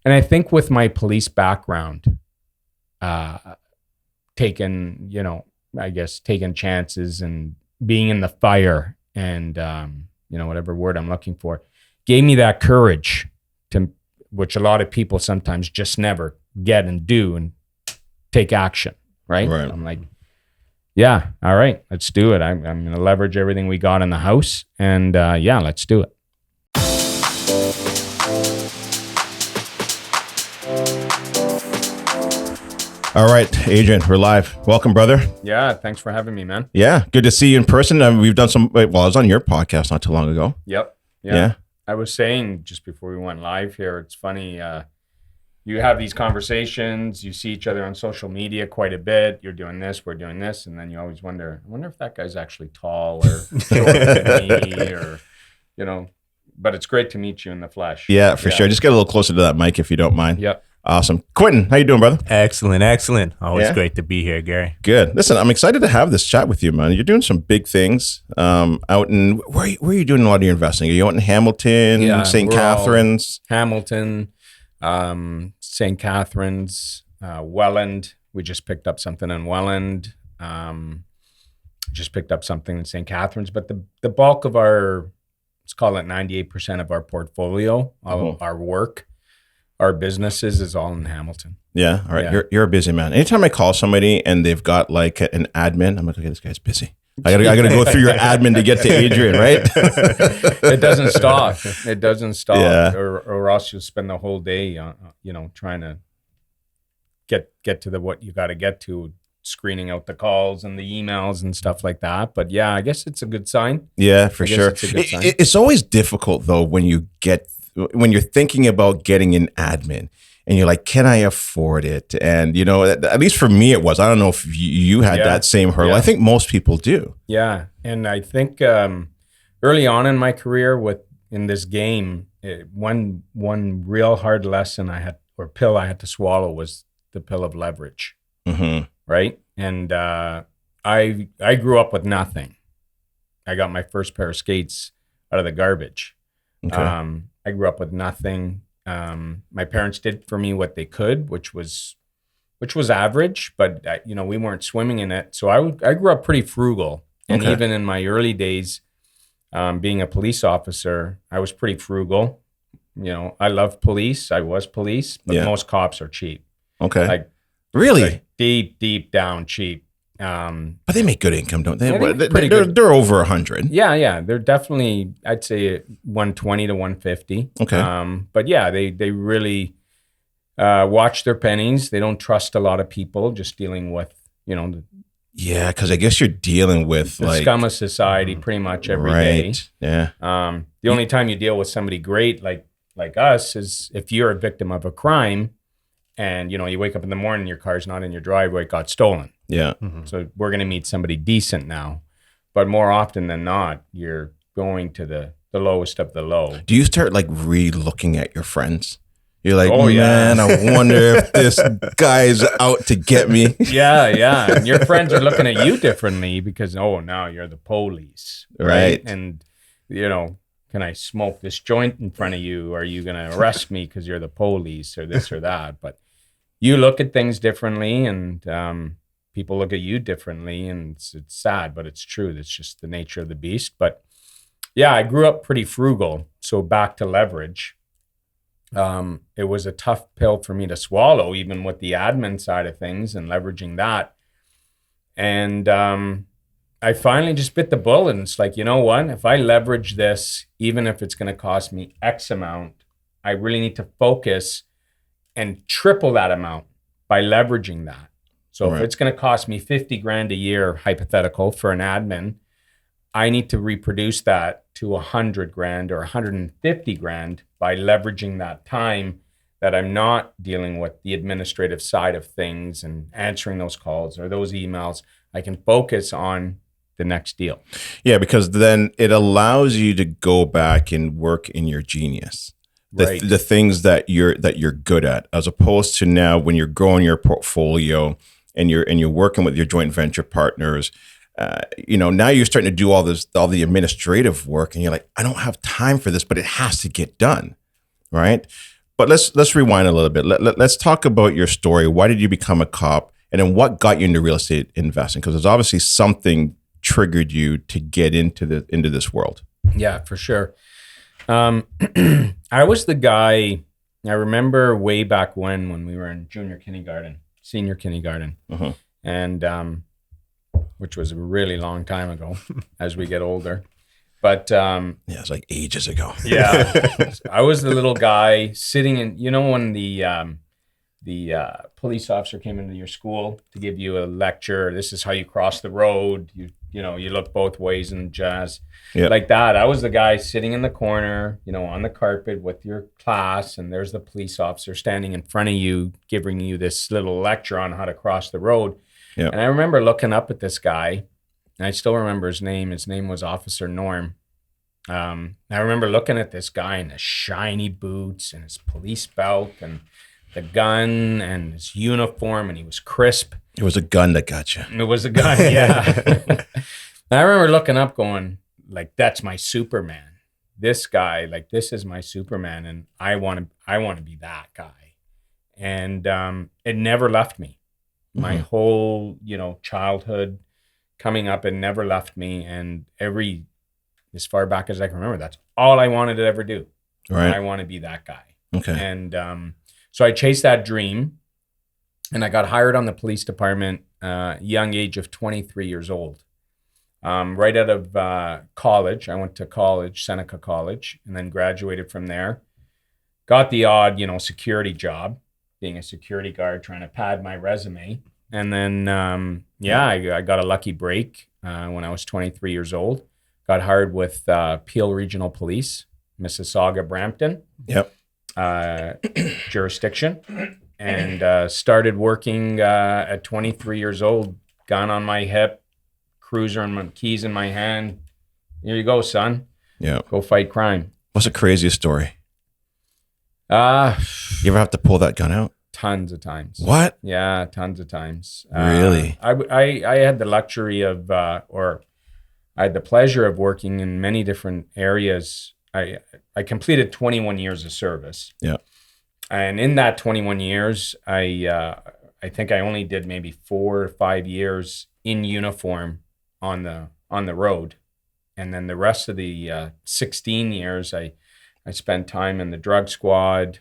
And I think with my police background, taking chances and being in the fire and, whatever word I'm looking for, gave me that courage which a lot of people sometimes just never get and do and take action. Right. I'm like, yeah, all right, let's do it. I'm going to leverage everything we got in the house and let's do it. All right, Adrian, we're live. Welcome, brother. Yeah, thanks for having me, man. Yeah, good to see you in person. We've done I was on your podcast not too long ago. Yep. Yeah. I was saying just before we went live here, it's funny, you have these conversations, you see each other on social media quite a bit, you're doing this, we're doing this, and then you always I wonder if that guy's actually tall or shorter than me or, but it's great to meet you in the flesh. Yeah, for sure. Just get a little closer to that mic if you don't mind. Yep. Awesome. Quentin, how you doing, brother? Excellent. Always great to be here, Gary. Good. Listen, I'm excited to have this chat with you, man. You're doing some big things out in, where are you doing a lot of your investing? Are you out in Hamilton, St. Catharines? Hamilton, St. Catharines, Welland. We just picked up something in Welland. Just picked up something in St. Catharines. But the bulk of let's call it 98% of our portfolio, our work, our businesses is all in Hamilton. Yeah. All right. Yeah. You're a busy man. Anytime I call somebody and they've got like an admin, I'm like, okay, this guy's busy. I gotta go through your admin to get to Adrian, right? It doesn't stop. Yeah. Or else you'll spend the whole day, trying to get to what you got to get to, screening out the calls and the emails and stuff like that. But yeah, I guess it's a good sign. Yeah, for sure. It's always difficult though when you're thinking about getting an admin and you're like, can I afford it? And, at least for me, it was. I don't know if you had that same hurdle. Yeah. I think most people do. Yeah. And I think early on in my career in this game, one real hard lesson pill I had to swallow was the pill of leverage. Mm-hmm. Right. And I grew up with nothing. I got my first pair of skates out of the garbage. Okay. I grew up with nothing. My parents did for me what they could, which was average, but we weren't swimming in it. So I grew up pretty frugal, and even in my early days, being a police officer, I was pretty frugal. I love police. I was police, but most cops are cheap. Okay, like really deep down cheap. But they make good income, don't they? They're over 100. Yeah. They're definitely, I'd say 120 to 150. Okay. But yeah, they really watch their pennies. They don't trust a lot of people, just dealing with, yeah, because I guess you're dealing with the scum of society pretty much every day. Yeah. The only time you deal with somebody great like us is if you're a victim of a crime and, you wake up in the morning, your car's not in your driveway, it got stolen. Yeah. Mm-hmm. So we're going to meet somebody decent now. But more often than not, you're going to the lowest of the low. Do you start like re-looking at your friends? You're like, man, I wonder if this guy's out to get me. Yeah. And your friends are looking at you differently because, now you're the police. Right. And, can I smoke this joint in front of you? Are you going to arrest me because you're the police or this or that? But you look at things differently and people look at you differently, and it's sad, but it's true. That's just the nature of the beast. But yeah, I grew up pretty frugal. So back to leverage. It was a tough pill for me to swallow, even with the admin side of things and leveraging that. And I finally just bit the bullet, and it's like, you know what? If I leverage this, even if it's going to cost me X amount, I really need to focus and triple that amount by leveraging that. So if it's going to cost me 50 grand a year, hypothetical, for an admin, I need to reproduce that to 100 grand or 150 grand by leveraging that time that I'm not dealing with the administrative side of things and answering those calls or those emails. I can focus on the next deal. Yeah, because then it allows you to go back and work in your genius. The things that you're good at, as opposed to now when you're growing your portfolio and you're working with your joint venture partners, now you're starting to do all the administrative work, and you're like, I don't have time for this, but it has to get done, right? But let's rewind a little bit. Let's talk about your story. Why did you become a cop? And then what got you into real estate investing? Because there's obviously something triggered you to get into this world. Yeah, for sure. I was the guy, I remember way back when we were in senior kindergarten, and which was a really long time ago as we get older. But it's like ages ago. Yeah, I was the little guy sitting in, when the police officer came into your school to give you a lecture. This is how you cross the road. You look both ways and jazz. Yep. Like that. I was the guy sitting in the corner, on the carpet with your class, and there's the police officer standing in front of you, giving you this little lecture on how to cross the road. Yep. And I remember looking up at this guy, and I still remember his name. His name was Officer Norm. I remember looking at this guy in his shiny boots and his police belt and the gun and his uniform, and he was crisp. It was a gun that got you. It was a gun, yeah. I remember looking up going, like, that's my Superman. This guy, like, this is my Superman, and I want to be that guy. And it never left me. My whole, childhood coming up, it never left me. And as far back as I can remember, that's all I wanted to ever do. Right. I want to be that guy. Okay. And so I chased that dream, and I got hired on the police department young age of 23 years old. Right out of college, I went to college, Seneca College, and then graduated from there. Got the odd, security job, being a security guard, trying to pad my resume. And then, I got a lucky break when I was 23 years old. Got hired with Peel Regional Police, Mississauga, Brampton. Yep. Jurisdiction, and started working at 23 years old, gun on my hip, cruiser and my keys in my hand. Here you go, son. Yeah. Go fight crime. What's the craziest story? You ever have to pull that gun out? Tons of times. What? Yeah, tons of times. Really? I had the luxury of, or I had the pleasure of working in many different areas. I completed 21 years of service. Yeah. And in that 21 years, I think I only did maybe 4 or 5 years in uniform on the road. And then the rest of the 16 years, I spent time in the drug squad,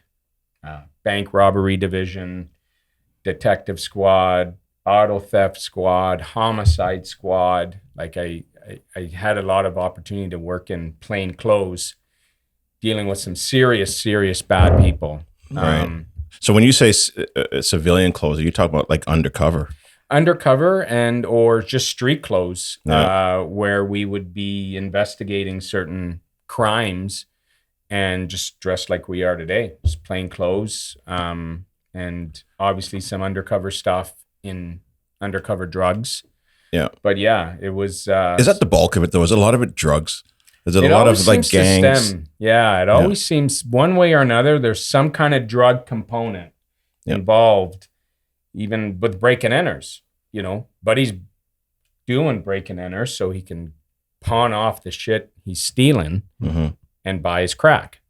bank robbery division, detective squad, auto theft squad, homicide squad. Like I had a lot of opportunity to work in plain clothes, dealing with some serious bad people. Right. So when you say civilian clothes, are you talking about like undercover? Undercover and or just street clothes, where we would be investigating certain crimes and just dressed like we are today, just plain clothes, and obviously some undercover stuff in undercover drugs. Yeah. But yeah, it was... is that the bulk of it though? Is a lot of it drugs? Is it a lot of like gangs? Yeah, it always seems one way or another, there's some kind of drug component involved, even with break and enters, but he's doing break and enters so he can pawn off the shit he's stealing and buy his crack.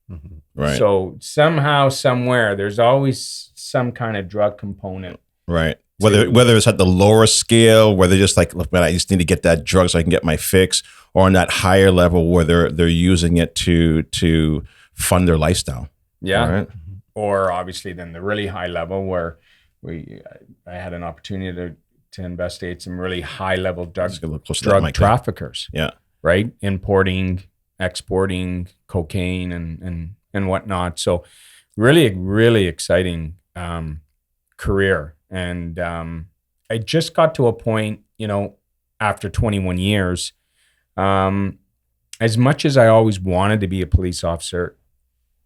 Right. So somehow, somewhere, there's always some kind of drug component. Right. Whether it's at the lower scale, where they're just like, look, man, I just need to get that drug so I can get my fix, or on that higher level where they're using it to fund their lifestyle. Yeah. Right? Or obviously then the really high level where I had an opportunity to investigate some really high level drug traffickers. Yeah. Right. Importing, exporting cocaine and whatnot. So really exciting career. And I just got to a point, after 21 years, as much as I always wanted to be a police officer,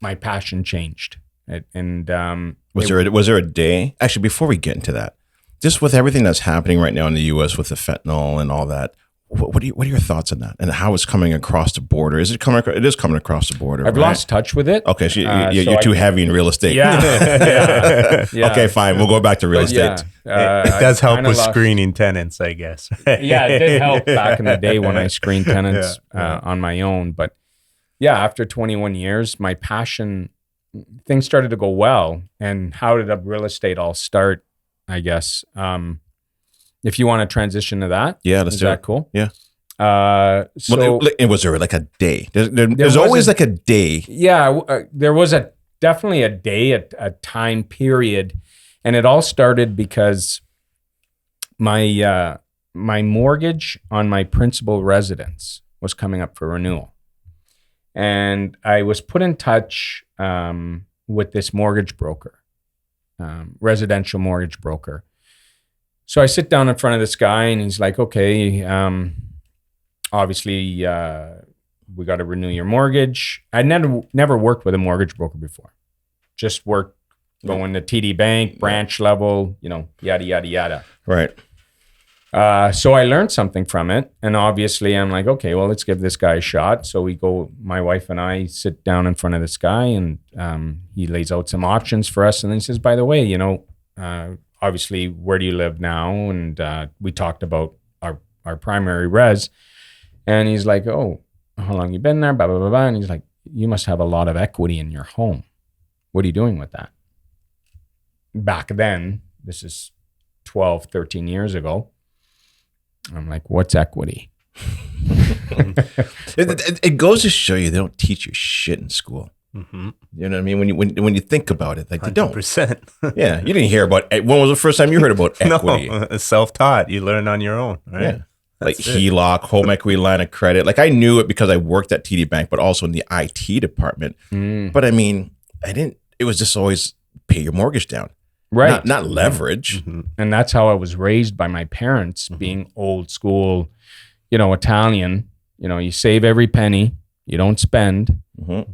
my passion changed. Was there a day? Actually, before we get into that, just with everything that's happening right now in the U.S. with the fentanyl and all that, what are your thoughts on that and how it's coming across the border? It is coming across the border. I've lost touch with it. Okay, so you're too heavy in real estate. Yeah. Okay, fine. We'll go back to real estate. It does help with screening tenants, I guess. Yeah, it did help back in the day when I screened tenants on my own. But yeah, after 21 years, my passion things started to go well. And how did real estate all start, I guess? If you want to transition to that. Yeah, let's is do that it. cool? Yeah. So it was there like a day. There's always like a day. Yeah, there was definitely a day, a time period, and it all started because my mortgage on my principal residence was coming up for renewal, and I was put in touch with this mortgage broker, residential mortgage broker. So I sit down in front of this guy, and he's like, "Okay, obviously, we got to renew your mortgage." I never worked with a mortgage broker before. Just worked going to TD Bank, branch level, yada, yada, yada. Right. So I learned something from it. And obviously I'm like, okay, well, let's give this guy a shot. So we go, my wife and I sit down in front of this guy, and he lays out some options for us. And then he says, by the way, obviously, where do you live now? And we talked about our primary res. And he's like, oh, how long you been there? Blah, blah, blah, blah. And he's like, you must have a lot of equity in your home. What are you doing with that? Back then, this is 12, 13 years ago. I'm like, what's equity? It goes to show you they don't teach you shit in school. Mm-hmm. You know what I mean? When you think about it, like they don't. 100%. Yeah, you didn't hear about. When was the first time you heard about equity? No, self-taught. You learn on your own, right? Yeah. Like HELOC, home equity line of credit. Like I knew it because I worked at TD Bank, but also in the IT department. But I mean, I didn't. It was just always pay your mortgage down, right? Not leverage. Mm-hmm. And that's how I was raised by my parents, being old school, Italian. You save every penny, you don't spend,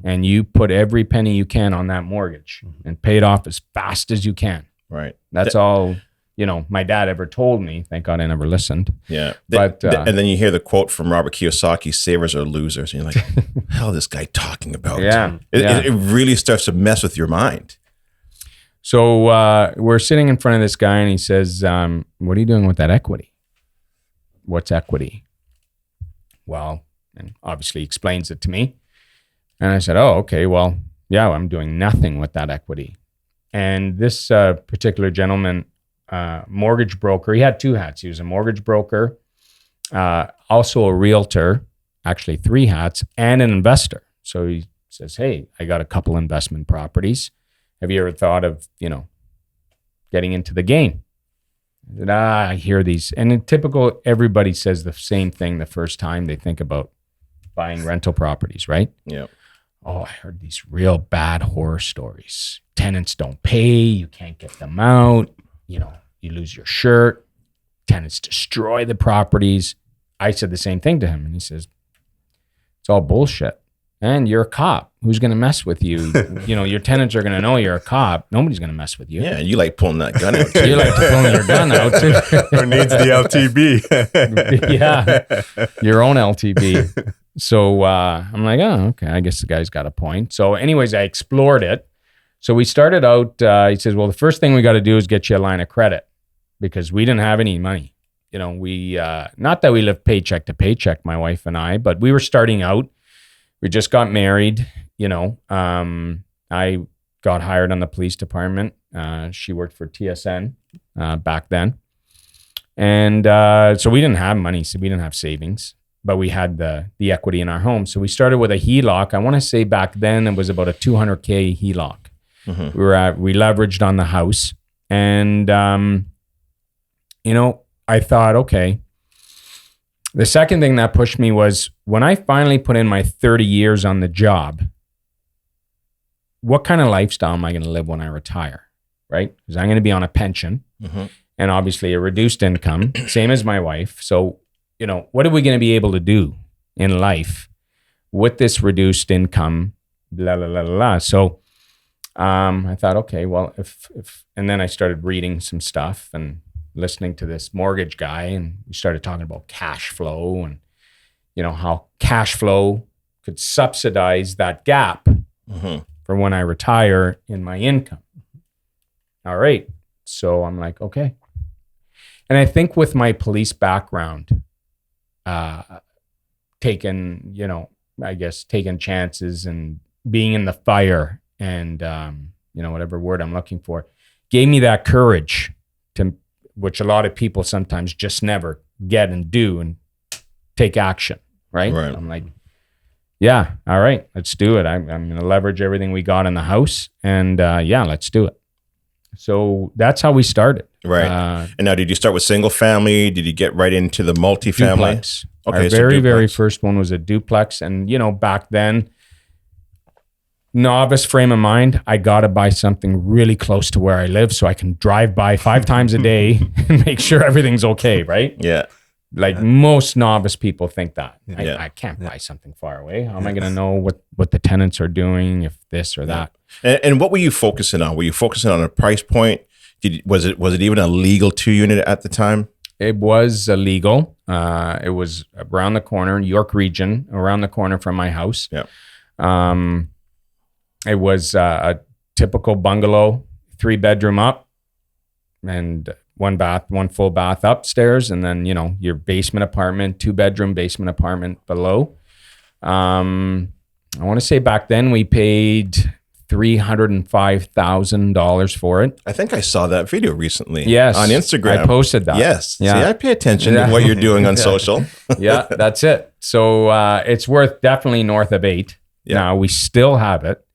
and you put every penny you can on that mortgage and pay it off as fast as you can. Right. That's all. My dad ever told me. Thank God I never listened. Yeah. But and then you hear the quote from Robert Kiyosaki, savers are losers. And you're like, hell is this guy talking about? Yeah. It really starts to mess with your mind. So we're sitting in front of this guy, and he says, what are you doing with that equity? What's equity? Well, and obviously explains it to me. And I said, oh, okay, well, yeah, I'm doing nothing with that equity. And this particular gentleman, mortgage broker. He had two hats. He was a mortgage broker, also a realtor, actually 3 hats, and an investor. So he says, hey, I got a couple investment properties. Have you ever thought of, getting into the game? I said, I hear these. And in typical, everybody says the same thing the first time they think about buying rental properties, right? Yeah. Oh, I heard these real bad horror stories. Tenants don't pay. You can't get them out. You lose your shirt. Tenants destroy the properties. I said the same thing to him, and he says, it's all bullshit. And you're a cop. Who's going to mess with you? Your tenants are going to know you're a cop. Nobody's going to mess with you. Yeah, you like pulling that gun out. Too. You like to pull your gun out too. Or needs the LTB. Yeah, your own LTB. So I'm like, oh, okay. I guess the guy's got a point. So anyways, I explored it. So we started out, he says, well, the first thing we got to do is get you a line of credit, because we didn't have any money. We, not that we lived paycheck to paycheck, my wife and I, but we were starting out. We just got married. I got hired on the police department. She worked for TSN back then. And so we didn't have money, so we didn't have savings, but we had the equity in our home. So we started with a HELOC. I want to say back then it was about a $200K HELOC. Mm-hmm. We leveraged on the house, and I thought, okay. The second thing that pushed me was when I finally put in my 30 years on the job, what kind of lifestyle am I going to live when I retire, right? Because I'm going to be on a pension and obviously a reduced income, same as my wife. So, what are we going to be able to do in life with this reduced income, blah, blah, blah, blah. So I thought, okay, well, if and then I started reading some stuff and listening to this mortgage guy, and we started talking about cash flow and, how cash flow could subsidize that gap for when I retire in my income. All right. So I'm like, okay. And I think with my police background, taking chances and being in the fire and whatever word I'm looking for, gave me that courage to, which a lot of people sometimes just never get and do and take action. Right. I'm like, yeah, all right, let's do it. I'm going to leverage everything we got in the house, and let's do it. So that's how we started. Right. And now, did you start with single family? Did you get right into the multifamily? Duplex. Okay, Our very first one was a duplex. And, back then, novice frame of mind, I got to buy something really close to where I live so I can drive by 5 times a day and make sure everything's okay, right? Yeah. Like most novice people think that. I can't buy something far away. How am I going to know what the tenants are doing, if this or that? And what were you focusing on? Were you focusing on a price point? Was it even a legal 2-unit at the time? It was illegal. It was around the corner, York region, around the corner from my house. Yeah. It was a typical bungalow, 3-bedroom up, and 1 full bath upstairs, and then your basement apartment, 2-bedroom basement apartment below. I want to say back then we paid $305,000 for it. I think I saw that video recently. Yes, on Instagram. I posted that. Yes. Yeah. See, I pay attention to what you're doing on social. Yeah, that's it. So it's worth definitely north of 8. Yeah. Now we still have it.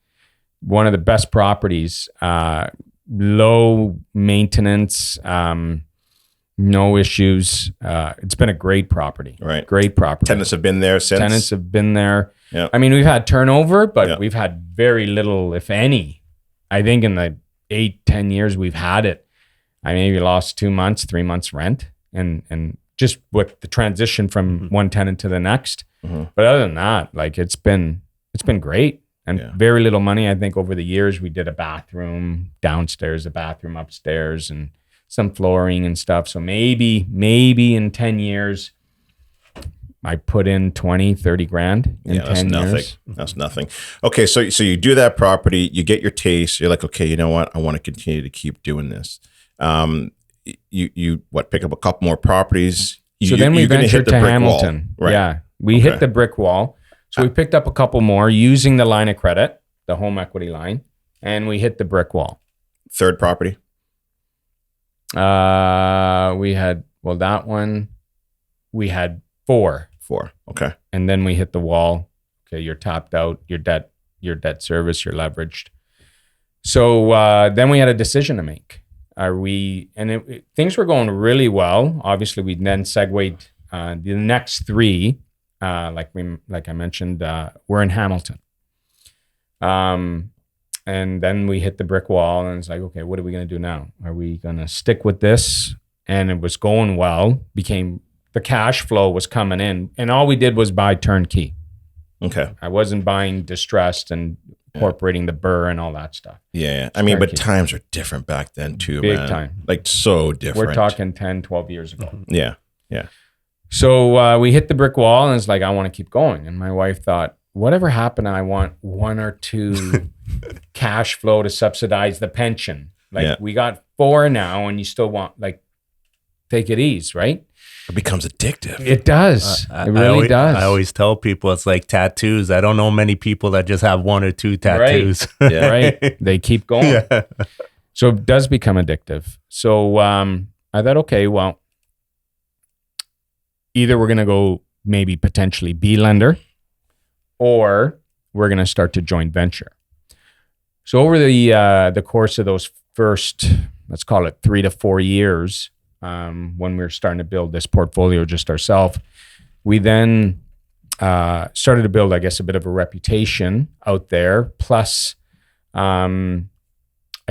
One of the best properties. Low maintenance, no issues. It's been a great property. Right. Great property. Tenants have been there since. Tenants have been there. Yeah. I mean, we've had turnover, but we've had very little, if any. I think in the 8-10 years we've had it, I maybe lost 2 months, 3 months rent, and just with the transition from one tenant to the next. But other than that, like it's been great. And very little money. I think over the years we did a bathroom downstairs, a bathroom upstairs, and some flooring and stuff. So maybe in 10 years, I put in 20, 30 grand in 10 years. That's nothing. Okay, so you do that property, you get your taste. You're like, okay, you know what? I want to continue to keep doing this. You pick up a couple more properties. So then we ventured to Hamilton. Right. Yeah, we hit the brick wall. So we picked up a couple more using the line of credit, the home equity line, and we hit the brick wall. Third property? We had, that one, we had 4. 4, okay. And then we hit the wall. Okay, you're tapped out, your debt service, you're leveraged. So then we had a decision to make. Things were going really well. Obviously, we then segued the next 3. Like I mentioned, we're in Hamilton. And then we hit the brick wall, and it's like, okay, what are we going to do now? Are we going to stick with this? And it was going well, the cash flow was coming in, and all we did was buy turnkey. Okay. I wasn't buying distressed and incorporating the burr and all that stuff. Yeah. I mean, but times are different back then too, Big man. time. Like so different. We're talking 10, 12 years ago. Yeah. Yeah. So we hit the brick wall, and it's like, I want to keep going. And my wife thought, whatever happened, I want 1 or 2 cash flow to subsidize the pension. Like we got 4 now, and you still want, take it easy, right? It becomes addictive. It does. It really does. I always tell people it's like tattoos. I don't know many people that just have 1 or 2 tattoos. Right. Yeah. Right. They keep going. Yeah. So it does become addictive. So I thought, okay, well, either we're going to go maybe potentially be lender, or we're going to start to joint venture. So over the course of those first, let's call it 3 to 4 years, when we were starting to build this portfolio just ourselves, we then started to build, I guess, a bit of a reputation out there. Plus, I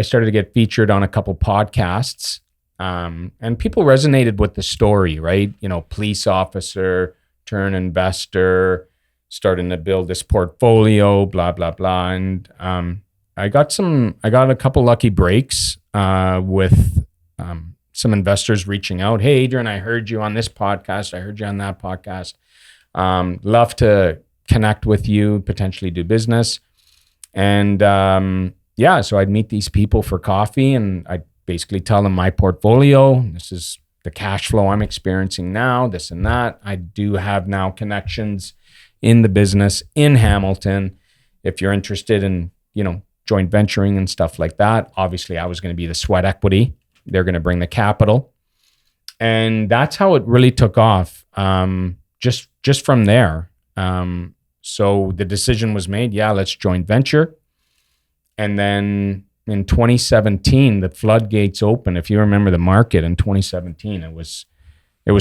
started to get featured on a couple podcasts. And people resonated with the story, right? Police officer, turn investor, starting to build this portfolio, blah, blah, blah. And I got a couple lucky breaks with some investors reaching out. Hey, Adrian, I heard you on this podcast. I heard you on that podcast. Love to connect with you, potentially do business. And so I'd meet these people for coffee, and I'd basically tell them my portfolio. This is the cash flow I'm experiencing now, this and that. I do have now connections in the business in Hamilton. If you're interested in, joint venturing and stuff like that. Obviously, I was going to be the sweat equity. They're going to bring the capital. And that's how it really took off. Just from there. So the decision was made, let's joint venture. And then in 2017, the floodgates opened. If you remember the market in 2017, it was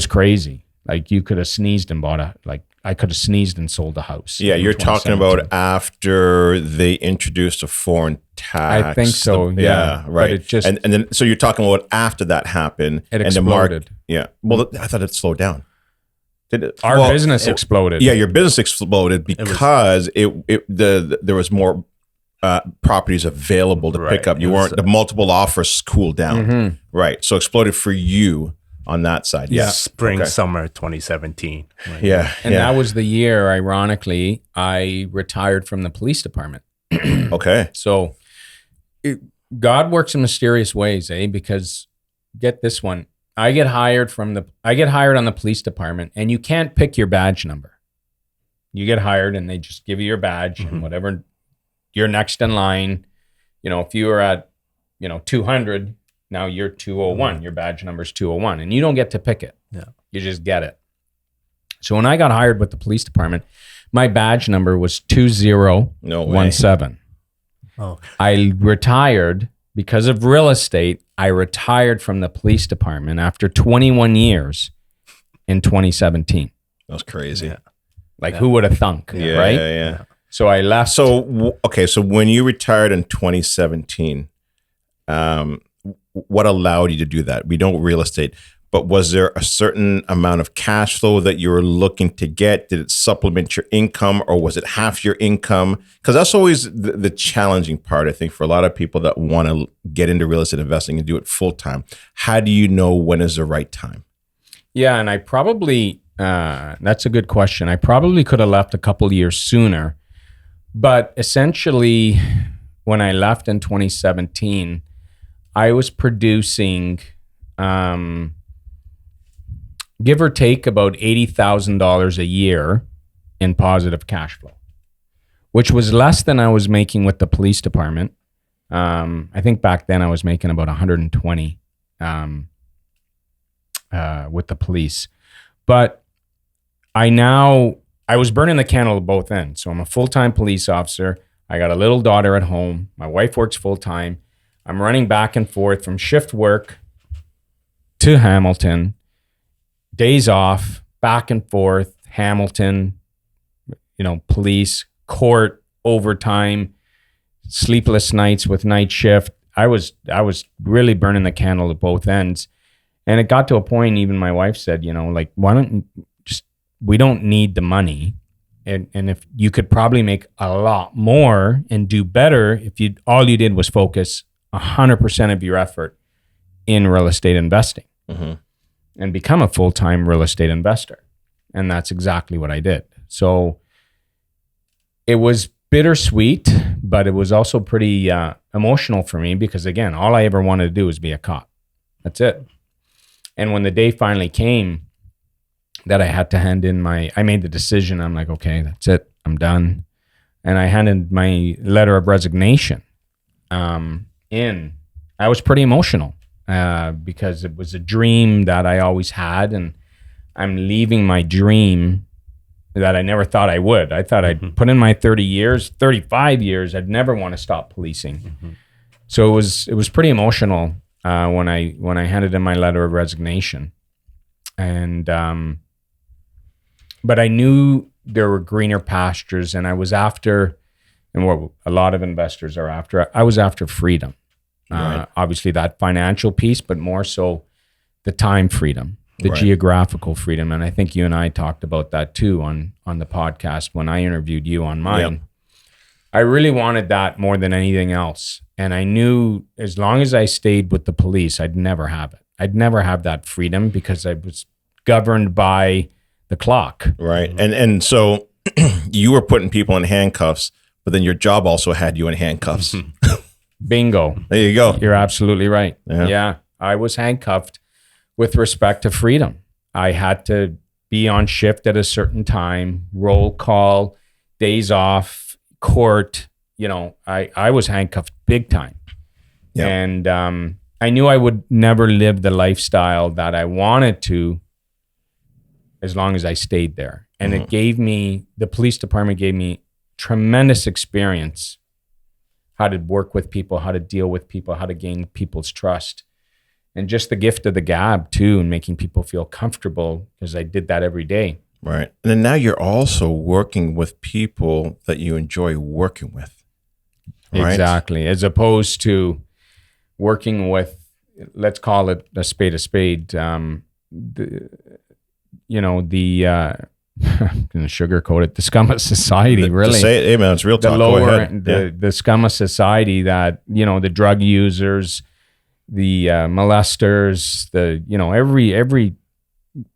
crazy. Like you could have sneezed and I could have sneezed and sold a house. Yeah, you're talking about after they introduced a foreign tax. I think so. Yeah, right. But it just and then so you're talking about after that happened, it and exploded. Well, I thought it slowed down. Our business exploded. Yeah, your business exploded because there was more properties available to pick up. The multiple offers cooled down. Right. So exploded for you on that side. Yeah. Summer 2017. Right? And that was the year, ironically, I retired from the police department. Okay. So God works in mysterious ways, because get this one. I get hired on the police department, and you can't pick your badge number. You get hired and they just give you your badge and whatever. You're next in line. If you were at 200, now you're 201. Your badge number is 201, and you don't get to pick it. Yeah. You just get it. So when I got hired with the police department, my badge number was 2017. Oh. I retired because of real estate. I retired from the police department after 21 years in 2017. That's crazy. Yeah. Who would have thunk, right? Yeah. So I left. So when you retired in 2017, what allowed you to do that? We know real estate, but was there a certain amount of cash flow that you were looking to get? Did it supplement your income, or was it half your income? Because that's always the challenging part, I think, for a lot of people that want to get into real estate investing and do it full time. How do you know when is the right time? Yeah, and I probably, that's a good question. I probably could have left a couple years sooner, but essentially when I left in 2017, I was producing, give or take, about $80,000 a year in positive cash flow, which was less than I was making with the police department. I think back then I was making about 120 with the police. But I was burning the candle at both ends. So I'm a full-time police officer. I got a little daughter at home. My wife works full-time. I'm running back and forth from shift work to Hamilton, days off, back and forth, Hamilton, police, court, overtime, sleepless nights with night shift. I was really burning the candle at both ends. And it got to a point, even my wife said, why don't we don't need the money. And if you could probably make a lot more and do better if all you did was focus 100% of your effort in real estate investing and become a full-time real estate investor. And that's exactly what I did. So it was bittersweet, but it was also pretty emotional for me because, again, all I ever wanted to do was be a cop. That's it. And when the day finally came that I had to hand in I made the decision. I'm like, okay, that's it. I'm done. And I handed my letter of resignation in. I was pretty emotional because it was a dream that I always had, and I'm leaving my dream that I never thought I would. I thought I'd put in my 35 years. I'd never want to stop policing. So it was pretty emotional when I handed in my letter of resignation, and but I knew there were greener pastures, and I was after, and what a lot of investors are after. I was after freedom. Right. Obviously that financial piece, but more so the time freedom, the geographical freedom. And I think you and I talked about that too on the podcast when I interviewed you on mine. Yep. I really wanted that more than anything else. And I knew as long as I stayed with the police, I'd never have it. I'd never have that freedom because I was governed by the clock. Right. And so you were putting people in handcuffs, but then your job also had you in handcuffs. Bingo. There you go. You're absolutely right. Yeah. Yeah. I was handcuffed with respect to freedom. I had to be on shift at a certain time, roll call, days off, court, I was handcuffed big time. Yeah. And I knew I would never live the lifestyle that I wanted to as long as I stayed there. And it gave me, the police department gave me tremendous experience, how to work with people, how to deal with people, how to gain people's trust. And just the gift of the gab too, and making people feel comfortable, because I did that every day. Right. And then now you're also working with people that you enjoy working with. Right? Exactly. As opposed to working with, let's call it a spade, I'm going to sugarcoat it, the scum of society, really. To say it, hey man, it's real talk. The lower, the scum of society that, the drug users, the molesters, every,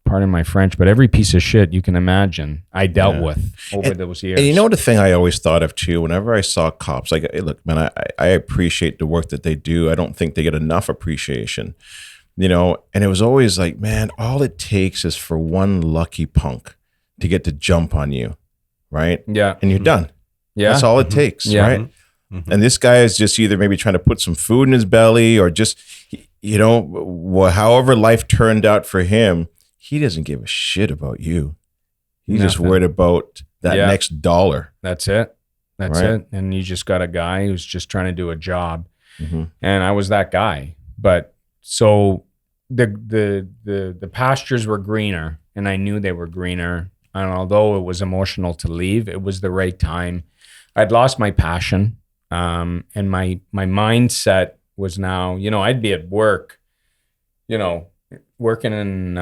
pardon my French, but every piece of shit you can imagine, I dealt with over those years. And you know the thing I always thought of too, whenever I saw cops, like, hey, look, man, I appreciate the work that they do. I don't think they get enough appreciation, and it was always like, man, all it takes is for one lucky punk to get to jump on you, right? Yeah. And you're done. Yeah. That's all it takes, right? Mm-hmm. And this guy is just either maybe trying to put some food in his belly or just, however life turned out for him, he doesn't give a shit about you. He's just worried about that next dollar. That's it. That's it. And you just got a guy who's just trying to do a job. Mm-hmm. And I was that guy. But so the pastures were greener, and I knew they were greener. And although it was emotional to leave, it was the right time. I'd lost my passion. And my mindset was now, I'd be at work, working in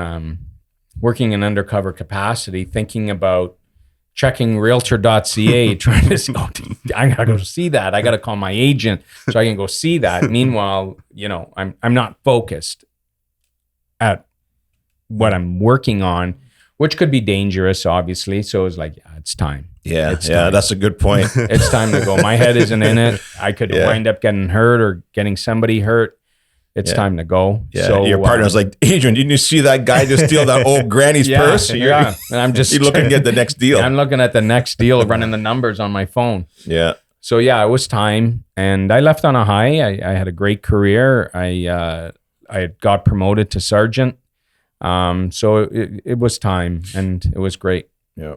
undercover capacity, thinking about checking realtor.ca, trying to see, I gotta go see that. I gotta call my agent so I can go see that. Meanwhile, I'm not focused at what I'm working on, which could be dangerous, obviously. So it was like, it's time. Yeah, that's a good point. It's time to go. My head isn't in it. I could wind up getting hurt or getting somebody hurt. It's time to go. Yeah. So your partner's like, Adrian, didn't you see that guy just steal that old granny's purse? Yeah. And I'm just you're looking at the next deal. I'm looking at the next deal, running the numbers on my phone. Yeah. So it was time, and I left on a high. I had a great career. I got promoted to sergeant. So it was time, and it was great. Yeah.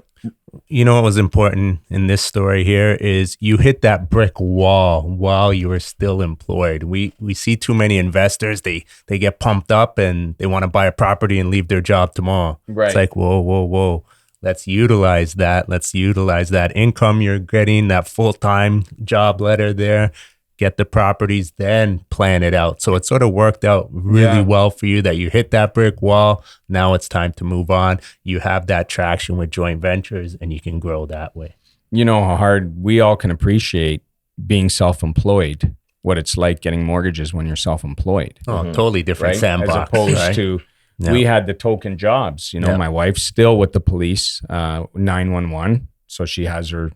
What was important in this story here is you hit that brick wall while you were still employed. We see too many investors, they get pumped up and they want to buy a property and leave their job tomorrow. Right. It's like, whoa. Let's utilize that. Let's utilize that income you're getting, that full-time job letter there. Get the properties, then plan it out. So it sort of worked out really well for you that you hit that brick wall. Now it's time to move on. You have that traction with joint ventures, and you can grow that way. You know how hard we all can appreciate being self-employed, what it's like getting mortgages when you're self-employed. Oh, totally different sandbox. As opposed to, we had the token jobs. My wife's still with the police, 911. So she has her,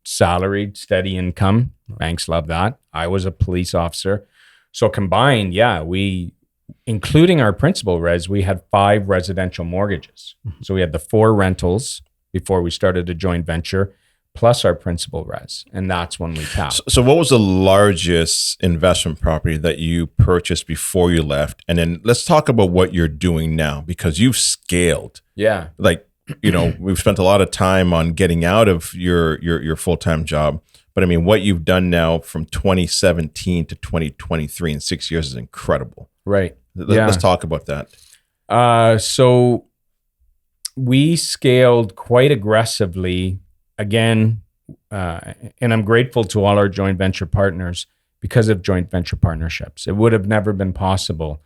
salaried, steady income. Banks love that. I was a police officer. So combined, we, including our principal res, we had 5 residential mortgages. So we had the 4 rentals before we started a joint venture, plus our principal res. And that's when we tapped. So what was the largest investment property that you purchased before you left? And then let's talk about what you're doing now, because you've scaled. Yeah. Like, we've spent a lot of time on getting out of your full-time job. But I mean, what you've done now from 2017 to 2023 in 6 years is incredible. Right. Let's talk about that. So we scaled quite aggressively again. And I'm grateful to all our joint venture partners because of joint venture partnerships. It would have never been possible.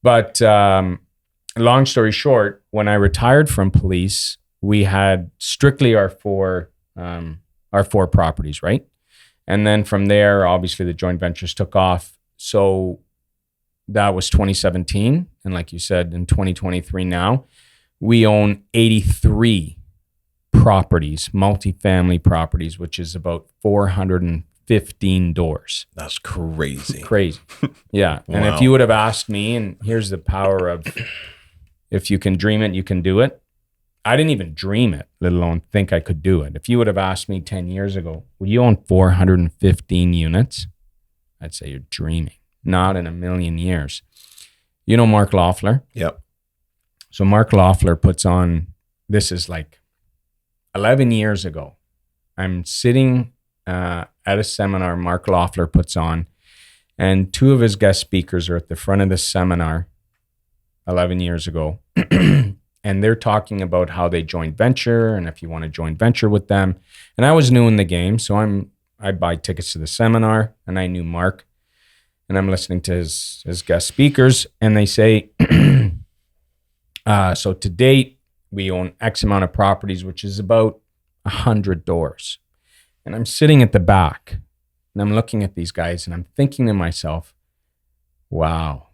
But long story short, when I retired from police, we had strictly our four properties, right? And then from there, obviously the joint ventures took off. So that was 2017. And like you said, in 2023 now, we own 83 properties, multifamily properties, which is about 415 doors. That's crazy. Crazy. Yeah. Wow. And if you would have asked me, and here's the power of, if you can dream it, you can do it. I didn't even dream it, let alone think I could do it. If you would have asked me 10 years ago, would you own 415 units? I'd say you're dreaming. Not in a million years. You know Mark Loeffler? Yep. So Mark Loeffler puts on, this is like 11 years ago. I'm sitting at a seminar Mark Loeffler puts on, and two of his guest speakers are at the front of the seminar 11 years ago. And they're talking about how they joint venture and if you want to joint venture with them. And I was new in the game, so I buy tickets to the seminar, and I knew Mark. And I'm listening to his guest speakers, and they say, so to date, we own X amount of properties, which is about 100 doors. And I'm sitting at the back, and I'm looking at these guys, and I'm thinking to myself, wow,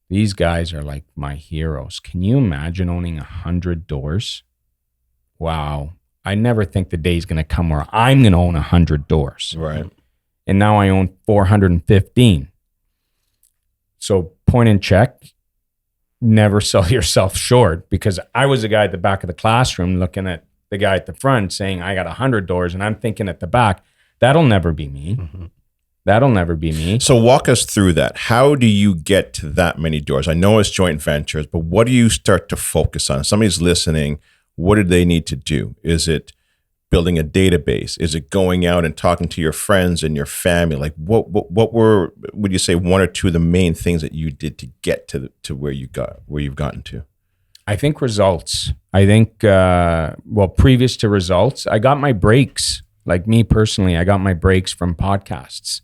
these guys are like my heroes. Can you imagine owning 100 doors? Wow. I never think the day's going to come where I'm going to own 100 doors. Right. And now I own 415. So point in check, never sell yourself short, because I was the guy at the back of the classroom looking at the guy at the front saying, I got 100 doors, and I'm thinking at the back, that'll never be me. Mm-hmm. That'll never be me. So walk us through that. How do you get to that many doors? I know it's joint ventures, but what do you start to focus on? If somebody's listening, what do they need to do? Is it building a database? Is it going out and talking to your friends and your family? Like what were, would you say, one or two of the main things that you did to get to where you've gotten to? I think results. I think, previous to results, I got my breaks. Like me personally, I got my breaks from podcasts.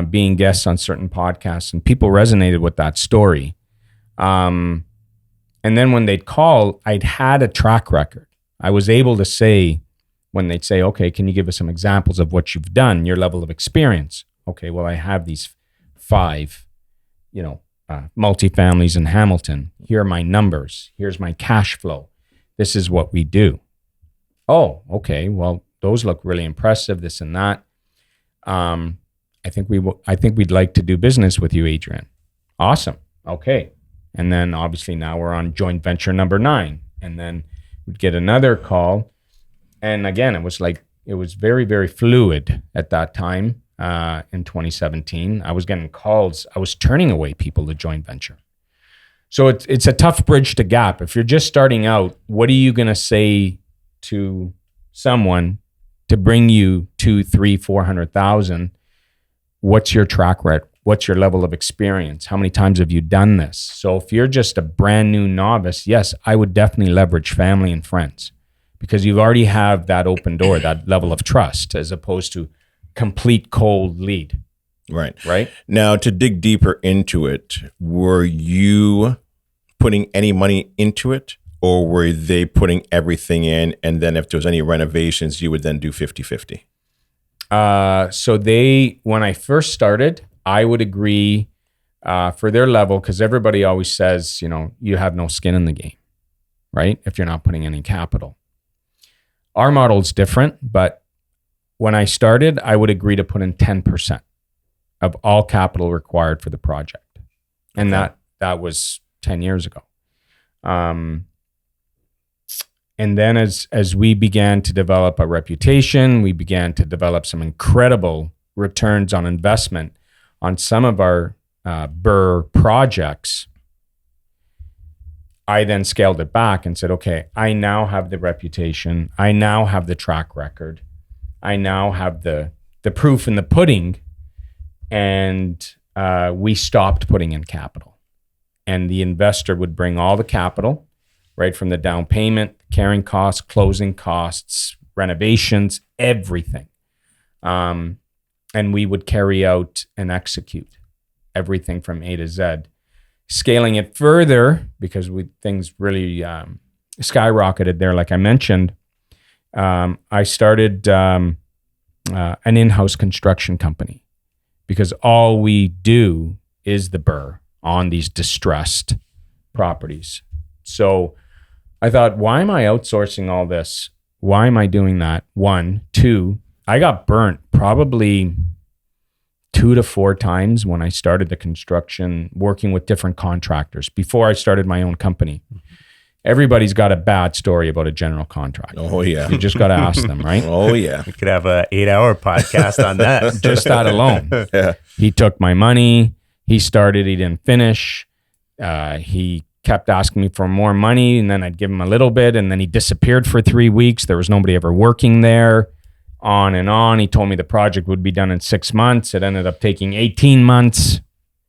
Being guests on certain podcasts, and people resonated with that story. And then when they'd call, I'd had a track record. I was able to say, when they'd say, okay, can you give us some examples of what you've done, your level of experience? Okay, well, I have these 5, multifamilies in Hamilton. Here are my numbers. Here's my cash flow. This is what we do. Oh, okay, well, those look really impressive, this and that. I think we'd like to do business with you, Adrian. Awesome. Okay. And then obviously now we're on joint venture number 9. And then we'd get another call. And again, it was very, very fluid at that time in 2017. I was getting calls. I was turning away people to joint venture. So it's a tough bridge to gap. If you're just starting out, what are you going to say to someone to bring you 2, 3, 400,000? What's your track record? What's your level of experience? How many times have you done this? So if you're just a brand new novice, yes, I would definitely leverage family and friends, because you already have that open door, that level of trust, as opposed to complete cold lead. Right. Right. Now, to dig deeper into it, were you putting any money into it, or were they putting everything in? And then if there was any renovations, you would then do 50-50? So when I first started, I would agree for their level, because everybody always says, you have no skin in the game, right? If you're not putting any capital. Our model is different, but when I started, I would agree to put in 10% of all capital required for the project. And okay. that was 10 years ago. And then as we began to develop a reputation, we began to develop some incredible returns on investment on some of our BRRRR projects. I then scaled it back and said, okay, I now have the reputation. I now have the track record. I now have the proof in the pudding. And we stopped putting in capital. And the investor would bring all the capital, right from the down payment, carrying costs, closing costs, renovations, everything. And we would carry out and execute everything from A to Z. Scaling it further, because things really skyrocketed there, like I mentioned, I started an in-house construction company, because all we do is the BRRRR on these distressed properties. So I thought, why am I outsourcing all this? Why am I doing that? 1, 2, I got burnt probably 2 to 4 times when I started the construction, working with different contractors before I started my own company. everybody's got a bad story about a general contractor. Oh yeah. You just got to ask them, right? Oh yeah. We could have a 8-hour podcast on that. Just that alone. Yeah. He took my money. He started, he didn't finish. He kept asking me for more money, and then I'd give him a little bit, and then he disappeared for 3 weeks. There was nobody ever working there. On and on. He told me the project would be done in 6 months. It ended up taking 18 months.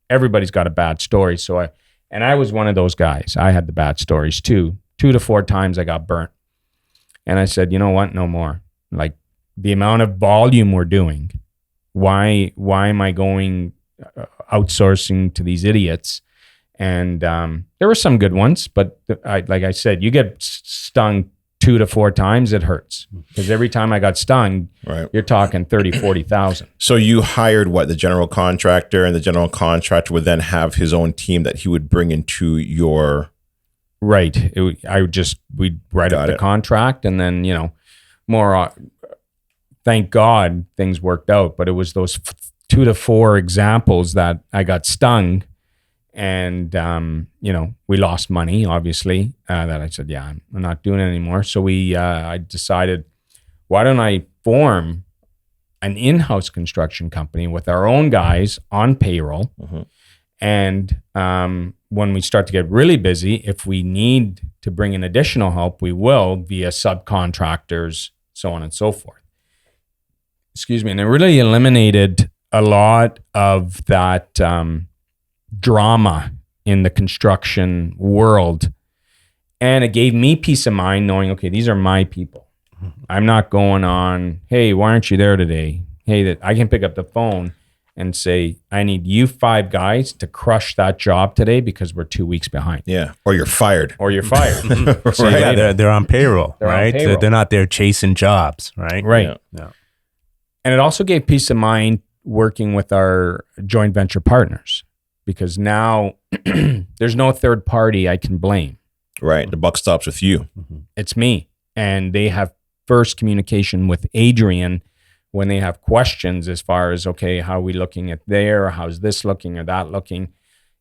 Everybody's got a bad story. So I was one of those guys. I had the bad stories too. 2 to 4 times I got burnt. And I said, you know what? No more. Like, the amount of volume we're doing, why am I going outsourcing to these idiots? And there were some good ones, but like I said, you get stung 2 to 4 times, it hurts. Because every time I got stung, Right. you're talking 30, 40,000. So you hired the general contractor, and the general contractor would then have his own team that he would bring into your. Right. We'd write up the contract, and then, thank God things worked out, but it was those 2 to 4 examples that I got stung. And, we lost money, obviously, that I said, yeah, I'm not doing it anymore. So I decided, why don't I form an in-house construction company with our own guys on payroll? Mm-hmm. And when we start to get really busy, if we need to bring in additional help, we will via subcontractors, so on and so forth. Excuse me. And it really eliminated a lot of that drama in the construction world. And it gave me peace of mind knowing, okay, these are my people. I'm not going on, hey, why aren't you there today? Hey, that I can pick up the phone and say, I need you 5 guys to crush that job today because we're 2 weeks behind. Yeah. Or you're fired. Or you're fired. Right. Yeah, they're on payroll, They're on right? payroll. They're not there chasing jobs, right? Right. Yeah. Yeah. And it also gave peace of mind working with our joint venture partners, because now there's no third party I can blame. Right. The buck stops with you. It's me. And they have first communication with Adrian when they have questions as far as, okay, how are we looking at there? How's this looking or that looking?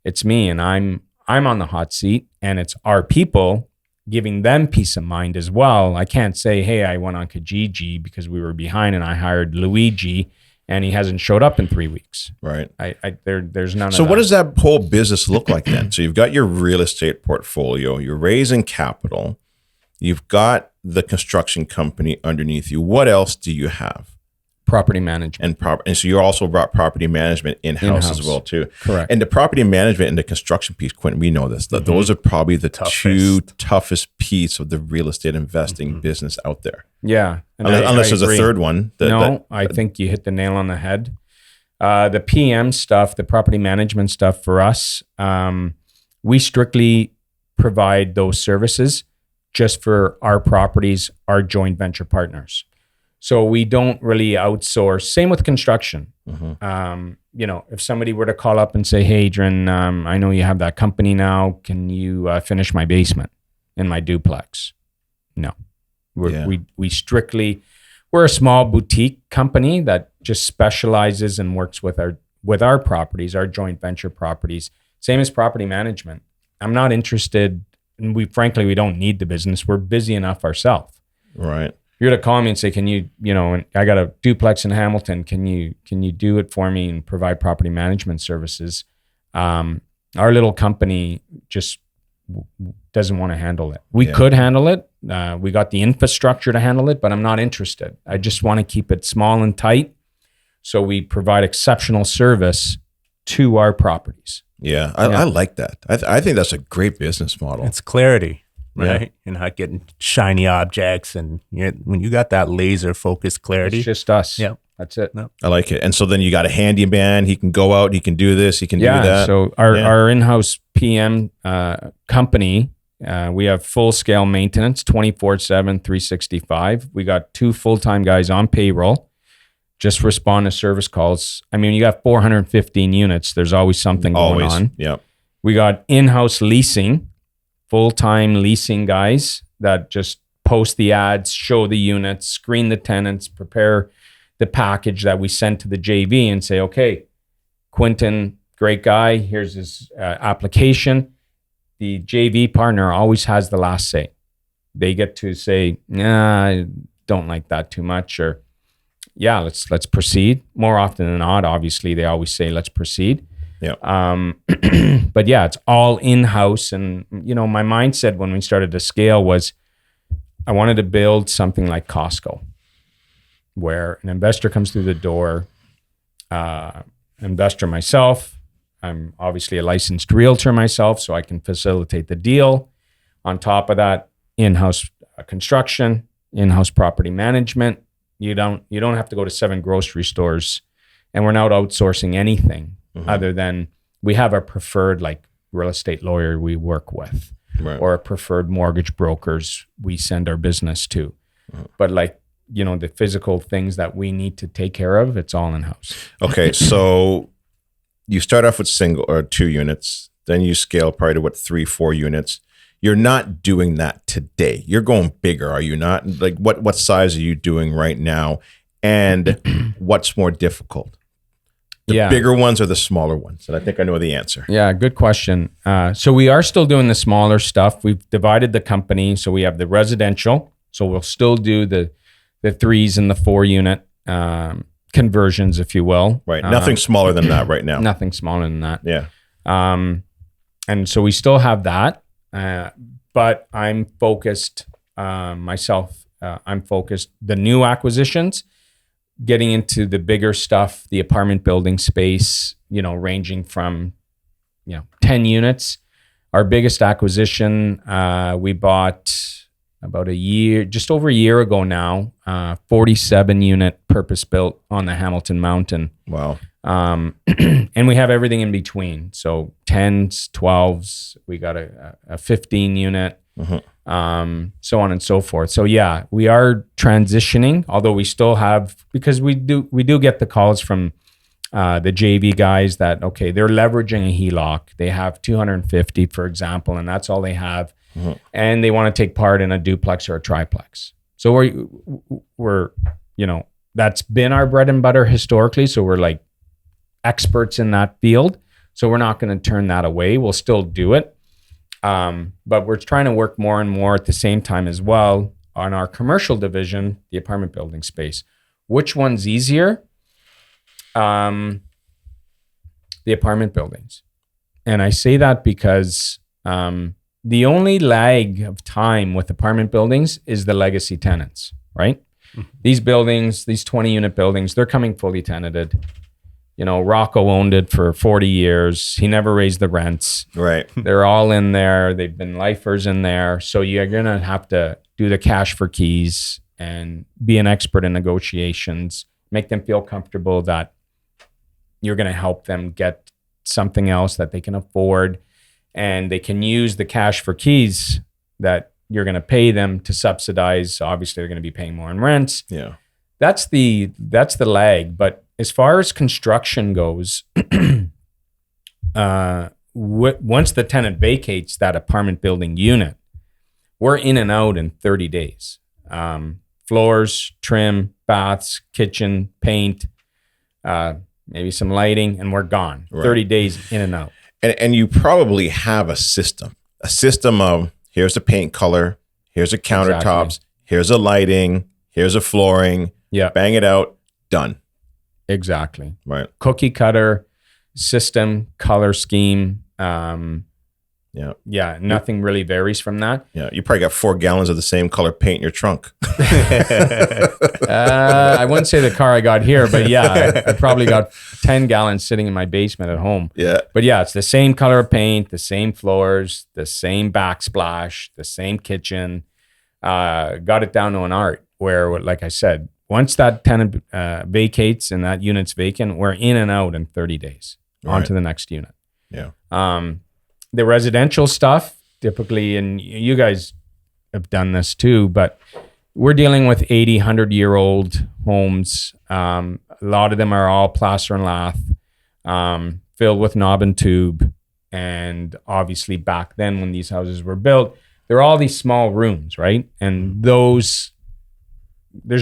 It's me, and I'm on the hot seat, and it's our people giving them peace of mind as well. I can't say, hey, I went on Kijiji because we were behind and I hired Luigi and he hasn't showed up in 3 weeks. Right. There's none of that. So what does that whole business look like then? So you've got your real estate portfolio, you're raising capital, you've got the construction company underneath you. What else do you have? Property management. And so you also brought property management in-house as well too. Correct. And the property management and the construction piece, Quentin, we know this. That those are probably the two toughest piece of the real estate investing business out there. Yeah. Unless there's agree. a third one. I think you hit the nail on the head. The PM stuff, the property management stuff for us, we strictly provide those services just for our properties, our joint venture partners. So we don't really outsource. Same with construction. If somebody were to call up and say, hey, Adrian, I know you have that company now. Can you finish my basement in my duplex? No. We strictly, we're a small boutique company that just specializes and works with our properties, our joint venture properties. Same as property management. I'm not interested, and we don't need the business. We're busy enough ourselves. Right. You're to call me and say, can you, I got a duplex in Hamilton. Can you do it for me and provide property management services? Our little company just doesn't want to handle it. We could handle it. We got the infrastructure to handle it, but I'm not interested. I just want to keep it small and tight. So we provide exceptional service to our properties. Yeah. I like that. I think that's a great business model. It's clarity. Right. You're not getting shiny objects. And when you got that laser focused clarity. It's just us. Yep. That's it. Yep. I like it. And so then you got a handyman. He can go out. He can do this. He can do that. So our in-house PM company, we have full-scale maintenance, 24/7, 365. We got 2 full-time guys on payroll. Just respond to service calls. I mean, you got 415 units. There's always something going on. Yep. We got in-house leasing. Full-time leasing guys that just post the ads, show the units, screen the tenants, prepare the package that we send to the JV and say, okay, Quentin, great guy. Here's his application. the JV partner always has the last say. They get to say, nah, I don't like that too much, or yeah, let's proceed. More often than not, obviously, they always say, let's proceed. Yeah. But yeah, it's all in-house. And, my mindset when we started to scale was I wanted to build something like Costco, where an investor comes through the door, investor myself. I'm obviously a licensed realtor myself, so I can facilitate the deal. On top of that, in-house construction, in-house property management. You don't have to go to 7 grocery stores, and we're not outsourcing anything other than we have a preferred like real estate lawyer we work with, or a preferred mortgage brokers we send our business to. But like, the physical things that we need to take care of, it's all in-house. Okay, so you start off with single or 2 units, then you scale probably to 3, 4 units. You're not doing that today. You're going bigger, are you not? Like what size are you doing right now? And what's more difficult? The bigger ones or the smaller ones? And I think I know the answer. Yeah, good question. So we are still doing the smaller stuff. We've divided the company. So we have the residential. So we'll still do the 3s and the 4 unit conversions, if you will. Right. Nothing smaller than that right now. Nothing smaller than that. Yeah. And so we still have that. But I'm focused myself. I'm focused the new acquisitions, getting into the bigger stuff, the apartment building space, ranging from 10 units. Our biggest acquisition we bought about just over a year ago now, 47 unit purpose built on the Hamilton Mountain. Wow. And we have everything in between. So 10s, 12s, we got a 15 unit, so on and so forth. So yeah, we are transitioning, although we still have, because we do get the calls from the JV guys that, okay, they're leveraging a HELOC. They have 250, for example, and that's all they have. And they want to take part in a duplex or a triplex. So we're that's been our bread and butter historically. So we're like experts in that field. So we're not going to turn that away. We'll still do it. But we're trying to work more and more at the same time as well on our commercial division, the apartment building space. Which one's easier? The apartment buildings. And I say that because the only lag of time with apartment buildings is the legacy tenants, right? These buildings, these 20 unit buildings, they're coming fully tenanted. Rocco owned it for 40 years. He never raised the rents. Right. They're all in there. They've been lifers in there. So you're going to have to do the cash for keys and be an expert in negotiations, make them feel comfortable that you're going to help them get something else that they can afford. And they can use the cash for keys that you're going to pay them to subsidize. Obviously, they're going to be paying more in rents. Yeah. That's the lag. But as far as construction goes, once the tenant vacates that apartment building unit, we're in and out in 30 days. Floors, trim, baths, kitchen, paint, maybe some lighting, and we're gone. Right. 30 days in and out. And you probably have a system of here's the paint color, here's the countertops, here's a lighting, here's a flooring. Yeah. Bang it out, done. Exactly. Right. Cookie cutter system, color scheme. Yeah. Nothing really varies from that. Yeah. You probably got 4 gallons of the same color paint in your trunk. I wouldn't say the car I got here, but yeah, I probably got 10 gallons sitting in my basement at home. Yeah. But yeah, it's the same color of paint, the same floors, the same backsplash, the same kitchen. Got it down to an art where, like I said, once that tenant vacates and that unit's vacant, we're in and out in 30 days onto the next unit. Yeah. The residential stuff, typically, and you guys have done this too, but we're dealing with 80, 100-year-old homes. A lot of them are all plaster and lath, filled with knob and tube. And obviously back then when these houses were built, there are all these small rooms, right? And there's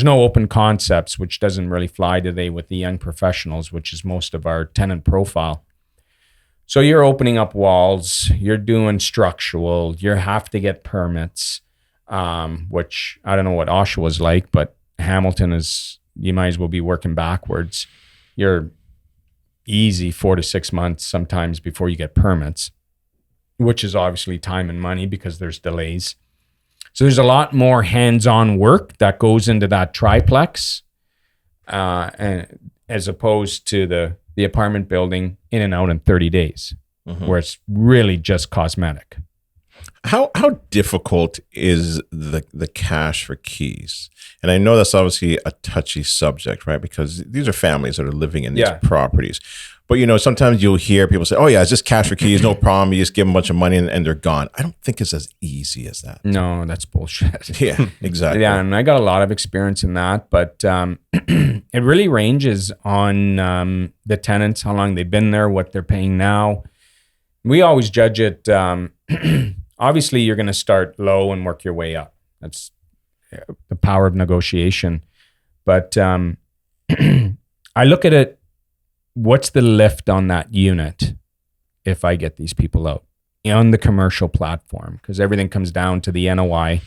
no open concepts, which doesn't really fly today with the young professionals, which is most of our tenant profile. So you're opening up walls, you're doing structural, you have to get permits, which I don't know what Oshawa's like, but Hamilton is, you might as well be working backwards. You're easy 4 to 6 months sometimes before you get permits, which is obviously time and money because there's delays. So there's a lot more hands-on work that goes into that triplex, and as opposed to the apartment building in and out in 30 days, where it's really just cosmetic. How difficult is the cash for keys? And I know that's obviously a touchy subject, right? Because these are families that are living in these properties. But, you know, sometimes you'll hear people say, oh, yeah, it's just cash for keys, no problem. You just give them a bunch of money and they're gone. I don't think it's as easy as that. No, that's bullshit. Yeah, exactly. Yeah, and I got a lot of experience in that. But it really ranges on the tenants, how long they've been there, what they're paying now. We always judge it. Obviously, you're going to start low and work your way up. That's the power of negotiation. But I look at it, what's the lift on that unit if I get these people out on the commercial platform? Because everything comes down to the NOI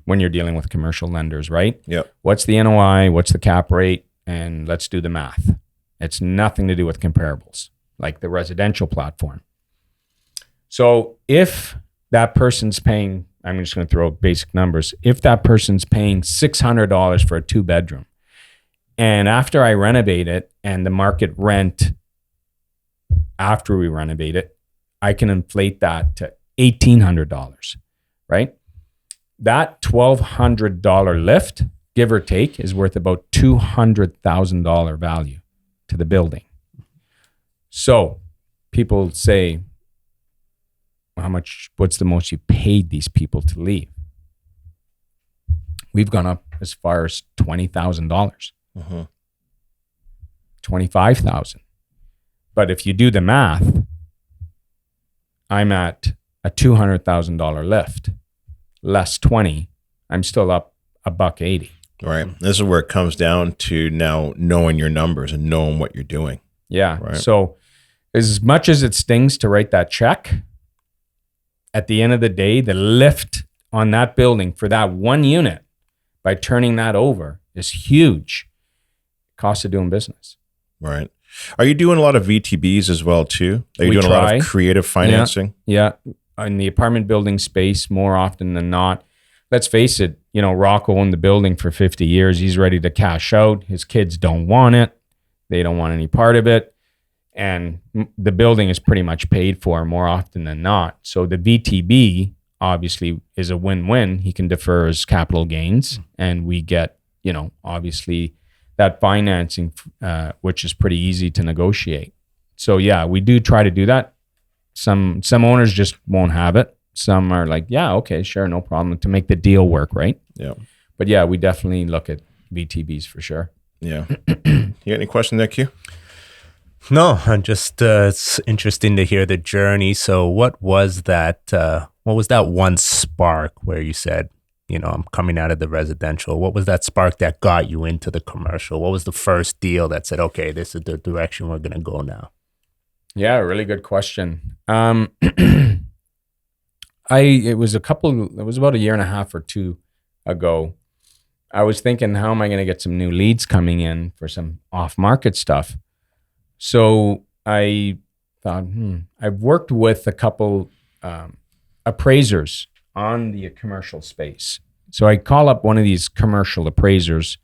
when you're dealing with commercial lenders, right? Yep. What's the NOI? What's the cap rate? And let's do the math. It's nothing to do with comparables, like the residential platform. So if that person's paying, I'm just going to throw basic numbers. If that person's paying $600 for a 2-bedroom, and after I renovate it and the market rent after we renovate it, I can inflate that to $1,800, right? That $1,200 lift, give or take, is worth about $200,000 value to the building. So people say, what's the most you paid these people to leave? We've gone up as far as $20,000, $25,000. But if you do the math, I'm at a $200,000 lift, less 20. I'm still up $180. Right. This is where it comes down to now knowing your numbers and knowing what you're doing. Yeah. Right. So as much as it stings to write that check, at the end of the day, the lift on that building for that one unit by turning that over is huge. Cost of doing business. Right. Are you doing a lot of VTBs as well too? Are you doing a lot of creative financing? Yeah. In the apartment building space, more often than not. Let's face it, you know, Rocco owned the building for 50 years. He's ready to cash out. His kids don't want it. They don't want any part of it. And the building is pretty much paid for more often than not. So the VTB obviously is a win-win. He can defer his capital gains and we get, you know, obviously that financing, which is pretty easy to negotiate. So yeah, we do try to do that. Some owners just won't have it. Some are like, yeah, okay, sure, no problem, to make the deal work, right? Yeah. But yeah, we definitely look at VTBs for sure. Yeah. You got any questions there, Q? No, I'm just, it's interesting to hear the journey. So what was that one spark where you said, you know, I'm coming out of the residential? What was that spark that got you into the commercial? What was the first deal that said, okay, this is the direction we're going to go now? Yeah, really good question. It was about a year and a half or two ago. I was thinking, how am I going to get some new leads coming in for some off-market stuff? So I thought, I've worked with a couple appraisers on the commercial space. So I call up one of these commercial appraisers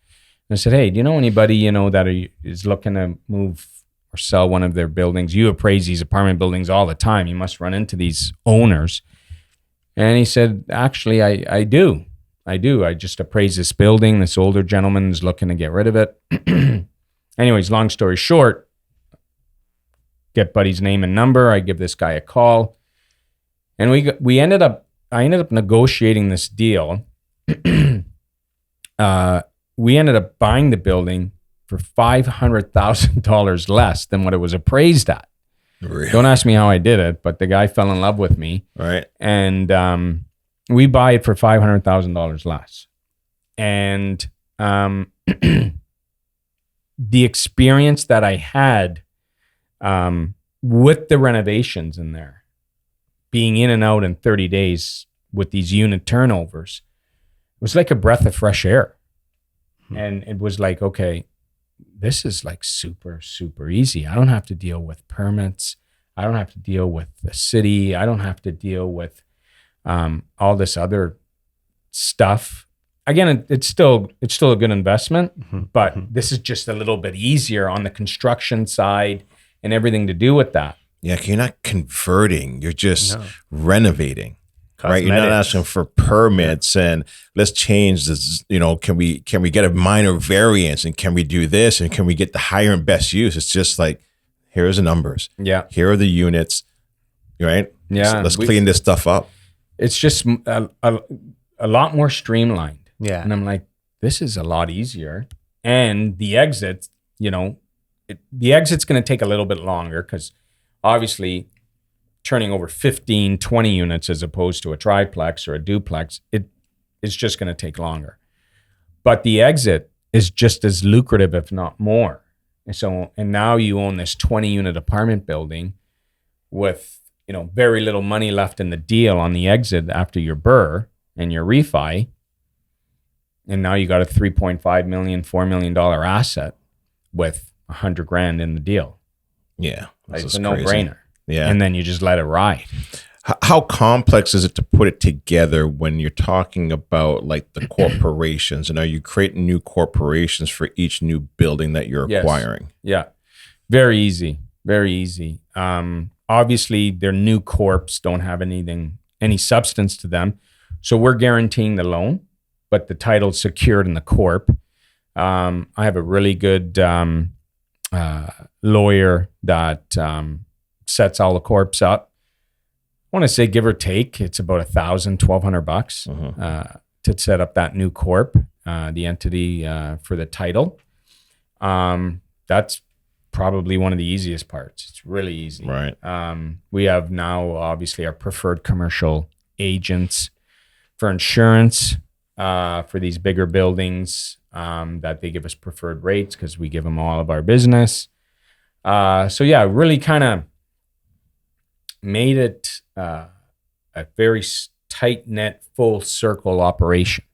and I said, hey, do you know anybody, you know, that is looking to move or sell one of their buildings? You appraise these apartment buildings all the time. You must run into these owners. And he said, actually, I do. I just appraise this building. This older gentleman is looking to get rid of it. Anyways, long story short, get Buddy's name and number. I give this guy a call, and I ended up negotiating this deal. We ended up buying the building for $500,000 less than what it was appraised at. Really? Don't ask me how I did it, but the guy fell in love with me. Right. And we buy it for $500,000 less. And the experience that I had with the renovations in there, being in and out in 30 days with these unit turnovers, it was like a breath of fresh air. And it was like, okay, this is like super, super easy. I don't have to deal with permits. I don't have to deal with the city. I don't have to deal with all this other stuff. Again, it's still a good investment, but this is just a little bit easier on the construction side and everything to do with that. Yeah, you're not converting. You're just renovating. Cosmetics. Right, you're not asking for permits and let's change this. Can we get a minor variance and can we do this and can we get the higher and best use? It's just like, here's the numbers. Yeah, here are the units. Right. Yeah, let's clean this stuff up. It's just a lot more streamlined. Yeah, and I'm like, this is a lot easier. And the exit, the exit's going to take a little bit longer because obviously, turning over 15, 20 units as opposed to a triplex or a duplex, it's just going to take longer. But the exit is just as lucrative, if not more. And now you own this 20 unit apartment building with, very little money left in the deal on the exit after your BRRRR and your refi. And now you got a $3.5 million, $4 million asset with $100,000 in the deal. Yeah. It's a no-brainer. Yeah. And then you just let it ride. How complex is it to put it together when you're talking about like the corporations? And are you creating new corporations for each new building that you're acquiring? Yeah. Very easy. Very easy. Obviously, their new corps don't have any substance to them. So we're guaranteeing the loan, but the title's secured in the corp. I have a really good lawyer that sets all the corps up. I want to say, give or take, it's about $1,000, $1,200 to set up that new corp, the entity for the title. That's probably one of the easiest parts. It's really easy. Right. We have now obviously our preferred commercial agents for insurance for these bigger buildings that they give us preferred rates because we give them all of our business. So yeah, really kind of made it a very tight-knit, full circle operation,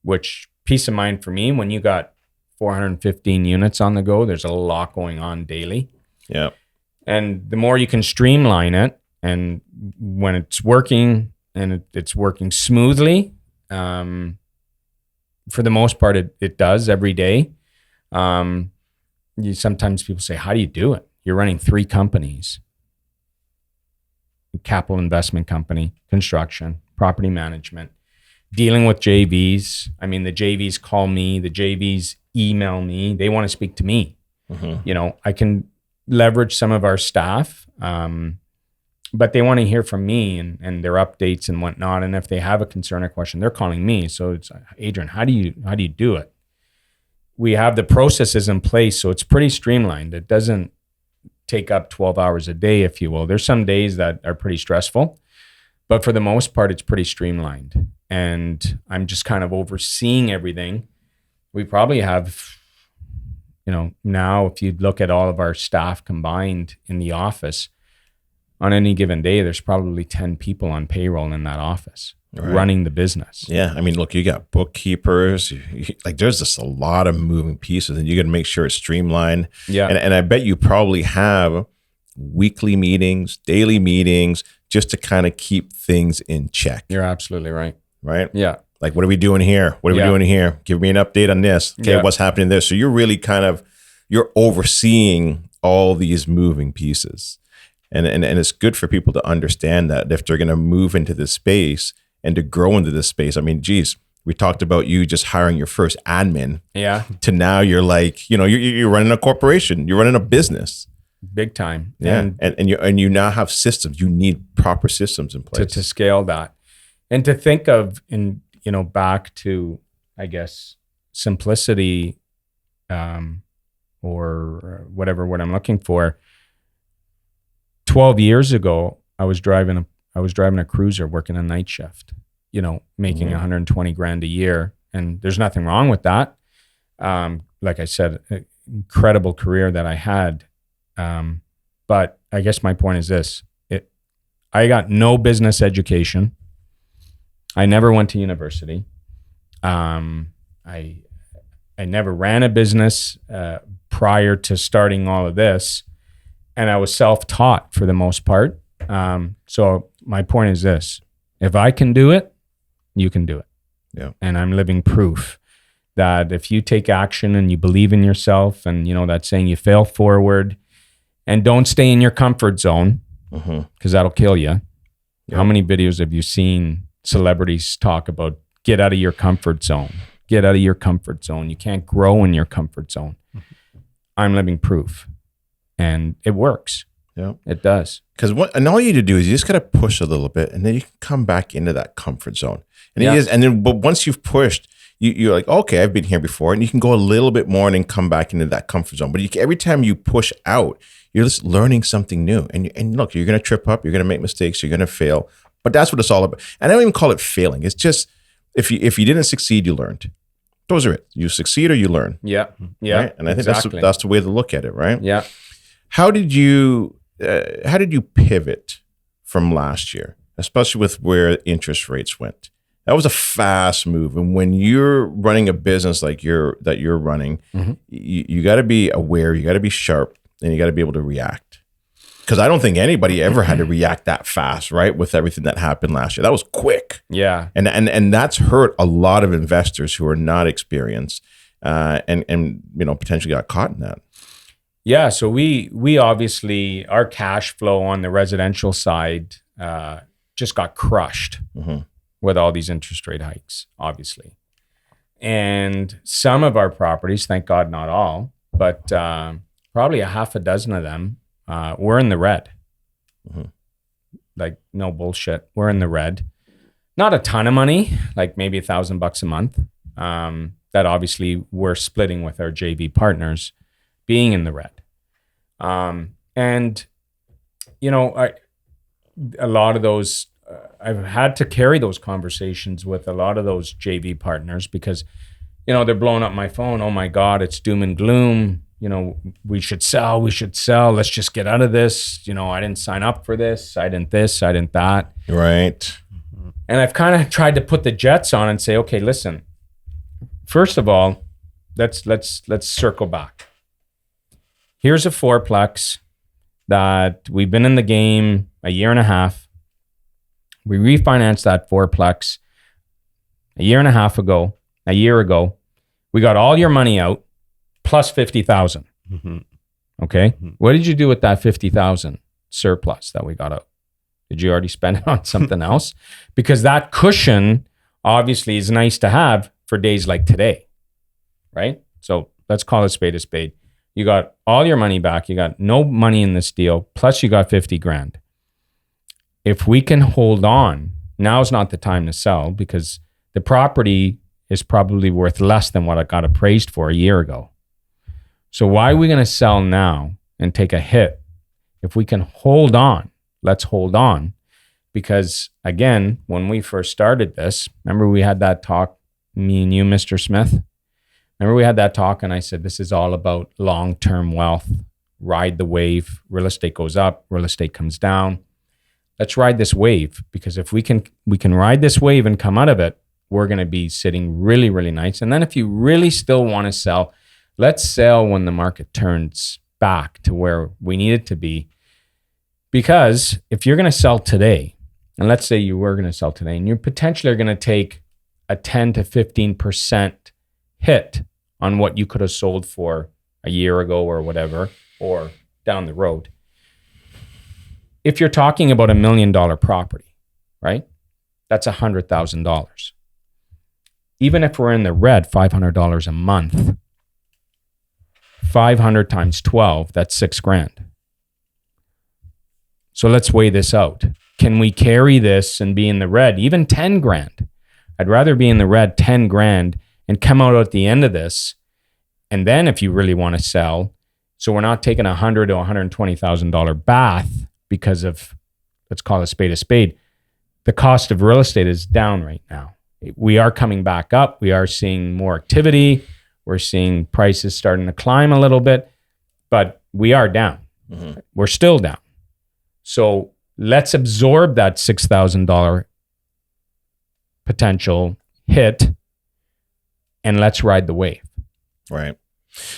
which peace of mind for me when you got 415 units on the go. There's a lot going on daily. Yeah. And the more you can streamline it, and when it's working and it's working smoothly, for the most part, it does every day. Sometimes people say, how do you do it? You're running 3 companies. Capital investment company, construction, property management, dealing with JVs. I mean, the JVs call me, the JVs email me. They want to speak to me. I can leverage some of our staff, but they want to hear from me and their updates and whatnot. And if they have a concern or question, they're calling me. So it's, Adrian, how do you do it? We have the processes in place, so it's pretty streamlined. It doesn't take up 12 hours a day, if you will. There's some days that are pretty stressful, but for the most part, it's pretty streamlined. And I'm just kind of overseeing everything. We probably have, now if you look at all of our staff combined in the office, on any given day, there's probably 10 people on payroll in that office running the business. Yeah. I mean, look, you got bookkeepers, there's just a lot of moving pieces and you got to make sure it's streamlined. Yeah. And I bet you probably have weekly meetings, daily meetings, just to kind of keep things in check. You're absolutely right. Right? Yeah. Like, what are we doing here? What are we doing here? Give me an update on this. Okay. What's happening there? So you're really you're overseeing all these moving pieces. And it's good for people to understand that if they're going to move into this space and to grow into this space. I mean, geez, we talked about you just hiring your first admin. Yeah. To now you're like, you're running a corporation. You're running a business. Big time. Yeah. And you now have systems. You need proper systems in place. To scale that. And to think of, back to, I guess, simplicity or whatever what I'm looking for. 12 years ago, I was driving a cruiser working a night shift, making $120,000 a year. And there's nothing wrong with that. Like I said, incredible career that I had. But I guess my point is this. I got no business education. I never went to university. I never ran a business prior to starting all of this. And I was self-taught for the most part. So my point is this. If I can do it, you can do it. Yeah. And I'm living proof that if you take action and you believe in yourself, and that saying, you fail forward and don't stay in your comfort zone, because that'll kill you. Yeah. How many videos have you seen celebrities talk about get out of your comfort zone? Get out of your comfort zone. You can't grow in your comfort zone. I'm living proof. And it works. Yeah, it does. Because all you need to do is you just got to push a little bit, and then you can come back into that comfort zone. And but once you've pushed, you're like, okay, I've been here before, and you can go a little bit more and then come back into that comfort zone. But every time you push out, you're just learning something new. And look, you're going to trip up, you're going to make mistakes, you're going to fail. But that's what it's all about. And I don't even call it failing. It's just if you didn't succeed, you learned. Those are it. You succeed or you learn. Yeah, yeah. Right? And I think that's the way to look at it, right? Yeah. How did you pivot from last year, especially with where interest rates went? That was a fast move. And when you're running a business like you're running, you got to be aware, you got to be sharp, and you got to be able to react. Because I don't think anybody ever had to react that fast, right? With everything that happened last year. That was quick. Yeah. And that's hurt a lot of investors who are not experienced and potentially got caught in that. Yeah. So we obviously, our cash flow on the residential side just got crushed with all these interest rate hikes, obviously. And some of our properties, thank God not all, but probably a half a dozen of them, we're in the red. Like, no bullshit. We're in the red. Not a ton of money, like maybe $1,000 a month. That obviously we're splitting with our JV partners, being in the red. A lot of those, I've had to carry those conversations with a lot of those JV partners because, they're blowing up my phone. Oh my God, it's doom and gloom. We should sell. Let's just get out of this. I didn't sign up for this. I didn't this. I didn't that. Right. And I've kind of tried to put the jets on and say, okay, listen, first of all, let's circle back. Here's a fourplex that we've been in the game a year and a half. We refinanced that fourplex a year ago. We got all your money out plus 50,000. Okay. What did you do with that 50,000 surplus that we got out? Did you already spend it on something else? Because that cushion obviously is nice to have for days like today, right? So let's call it spade a spade. You got all your money back. You got no money in this deal. Plus you got 50 grand. If we can hold on, now's not the time to sell because the property is probably worth less than what I got appraised for a year ago. So why are we going to sell now and take a hit? If we can hold on, let's hold on. Because again, when we first started this, remember we had that talk, me and you, Mr. Smith? Remember we had that talk and I said, this is all about long-term wealth. Ride the wave. Real estate goes up, real estate comes down. Let's ride this wave because if we can ride this wave and come out of it, we're going to be sitting really, really nice. And then if you really still want to sell, let's sell when the market turns back to where we need it to be. Because if you're going to sell today, and let's say you were going to sell today, and you potentially are going to take a 10 to 15% hit on what you could have sold for a year ago or whatever, or down the road. If you're talking about $1 million property, right? That's $100,000. Even if we're in the red, $500 a month, 500 times 12, that's $6,000. So let's weigh this out. Can we carry this and be in the red, even 10 grand? I'd rather be in the red 10 grand and come out at the end of this. And then if you really want to sell, so we're not taking $100,000 to $120,000 bath because of, let's call a spade. The cost of real estate is down right now. We are coming back up. We are seeing more activity. We're seeing prices starting to climb a little bit, but we are down. We're still down. So let's absorb that $6,000 potential hit and let's ride the wave. Right.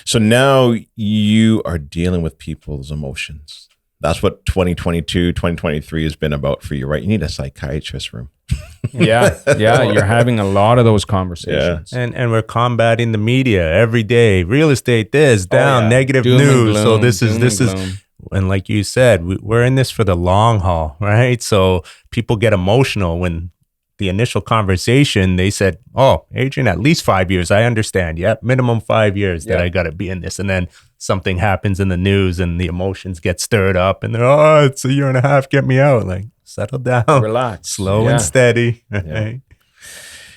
So now you are dealing with people's emotions. That's what 2022, 2023 has been about for you, right? You need a psychiatrist room. Yeah. You're having a lot of those conversations. And we're combating the media every day. Real estate this, down, negative Doom and news. gloom, So this doom is, and gloom. and like you said, we're in this for the long haul, right? So people get emotional when the initial conversation, they said, oh, Adrian, at least 5 years. I understand. Yep. Minimum 5 years that I got to be in this. And then something happens in the news and the emotions get stirred up and they're, oh, it's 1.5 years. Get me out. Like, settle down. Relax. Slow and steady. Right?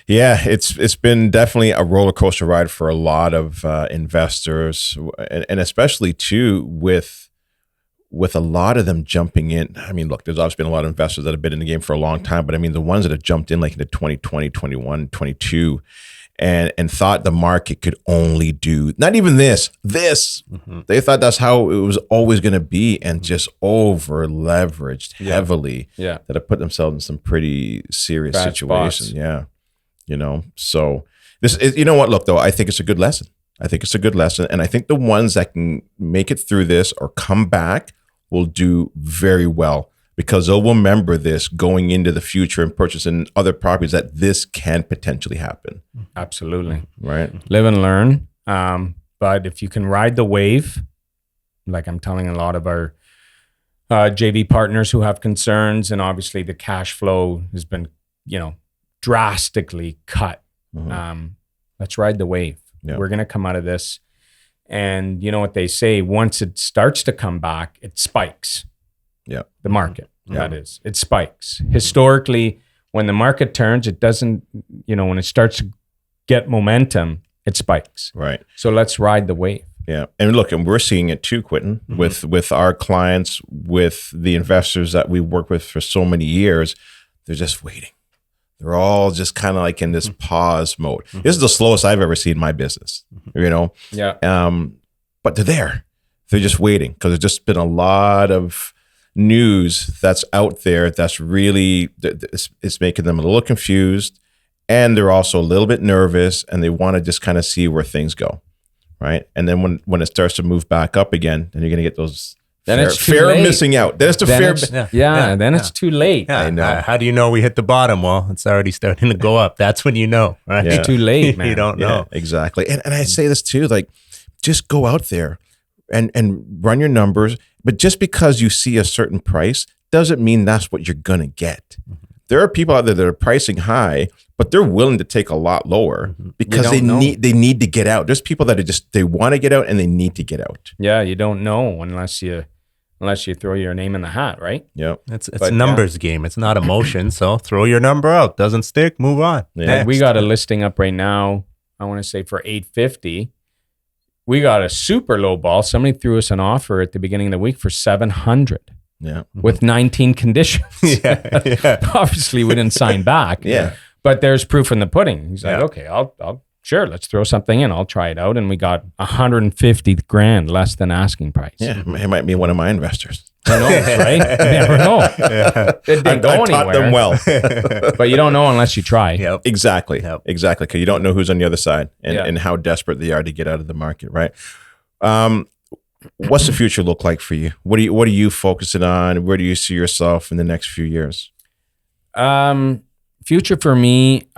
Yeah, it's been definitely a roller coaster ride for a lot of investors, and especially too with a lot of them jumping in. I mean, look, there's obviously been a lot of investors that have been in the game for a long time, but I mean, the ones that have jumped in like into 2020, 21, 22, and thought the market could only do, not even this. They thought that's how it was always going to be, and just over leveraged heavily that have put themselves in some pretty serious Bad situations. spots. Yeah. So this is, you know what, look though, I think it's a good lesson. And I think the ones that can make it through this or come back will do very well, because they'll remember this going into the future and purchasing other properties, that this can potentially happen. Absolutely. Right. Live and learn. But if you can ride the wave, like I'm telling a lot of our JV partners who have concerns, and obviously the cash flow has been, drastically cut. Let's ride the wave. Yeah. We're going to come out of this. And you know what they say, once it starts to come back, it spikes. Yeah. The market, that is. It spikes. Historically, when the market turns, it doesn't, when it starts to get momentum, it spikes. Right. So let's ride the wave. Yeah. And look, and we're seeing it too, Quentin, with our clients, with the investors that we work with for so many years. They're just waiting. They're all just kind of like in this pause mode. This is the slowest I've ever seen my business, Yeah. But they're there. They're just waiting, because there's just been a lot of news that's out there that's really, it's making them a little confused, and they're also a little bit nervous, and they want to just kind of see where things go, right? And then when it starts to move back up again, then you're going to get those fear of missing out. Then it's the fear. Then it's too late. Yeah, I know. How do you know we hit the bottom? Well, it's already starting to go up. That's when you know, right? It's too late, man. You don't know. Exactly. And I say this too, like, just go out there and run your numbers. But just because you see a certain price doesn't mean that's what you're going to get. There are people out there that are pricing high, but they're willing to take a lot lower because they need to get out. There's people that are they want to get out and they need to get out. Yeah, you don't know unless you throw your name in the hat, right? Yeah. It's a numbers game. It's not emotion. So throw your number out. Doesn't stick, move on. Yeah. We got a listing up right now, I want to say for $850. We got a super low ball. Somebody threw us an offer at the beginning of the week for $700. Yeah. With 19 conditions. Obviously we didn't sign back. Yeah. But there's proof in the pudding. He's like, okay, I'll sure, let's throw something in. I'll try it out. And we got $150,000 less than asking price. Yeah, he might be one of my investors. Who knows, right? You never know. It didn't go anywhere. Taught them well. But you don't know unless you try. Yep. Exactly. Exactly. Because you don't know who's on the other side and how desperate they are to get out of the market, right? What's the future look like for you? What are you focusing on? Where do you see yourself in the next few years? Future for me,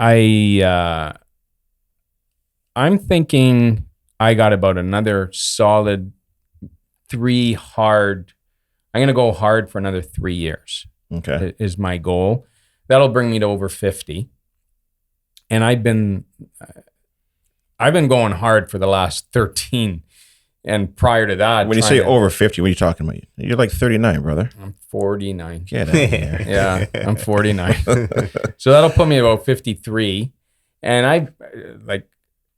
I'm thinking I got about another solid I'm going to go hard for another 3 years. Okay. Is my goal. That'll bring me to over 50. And I've been going hard for the last 13. And prior to that, when you say over 50, what are you talking about? You're like 39, brother. I'm 49. Get out of here. Yeah, I'm 49. So that'll put me about 53. And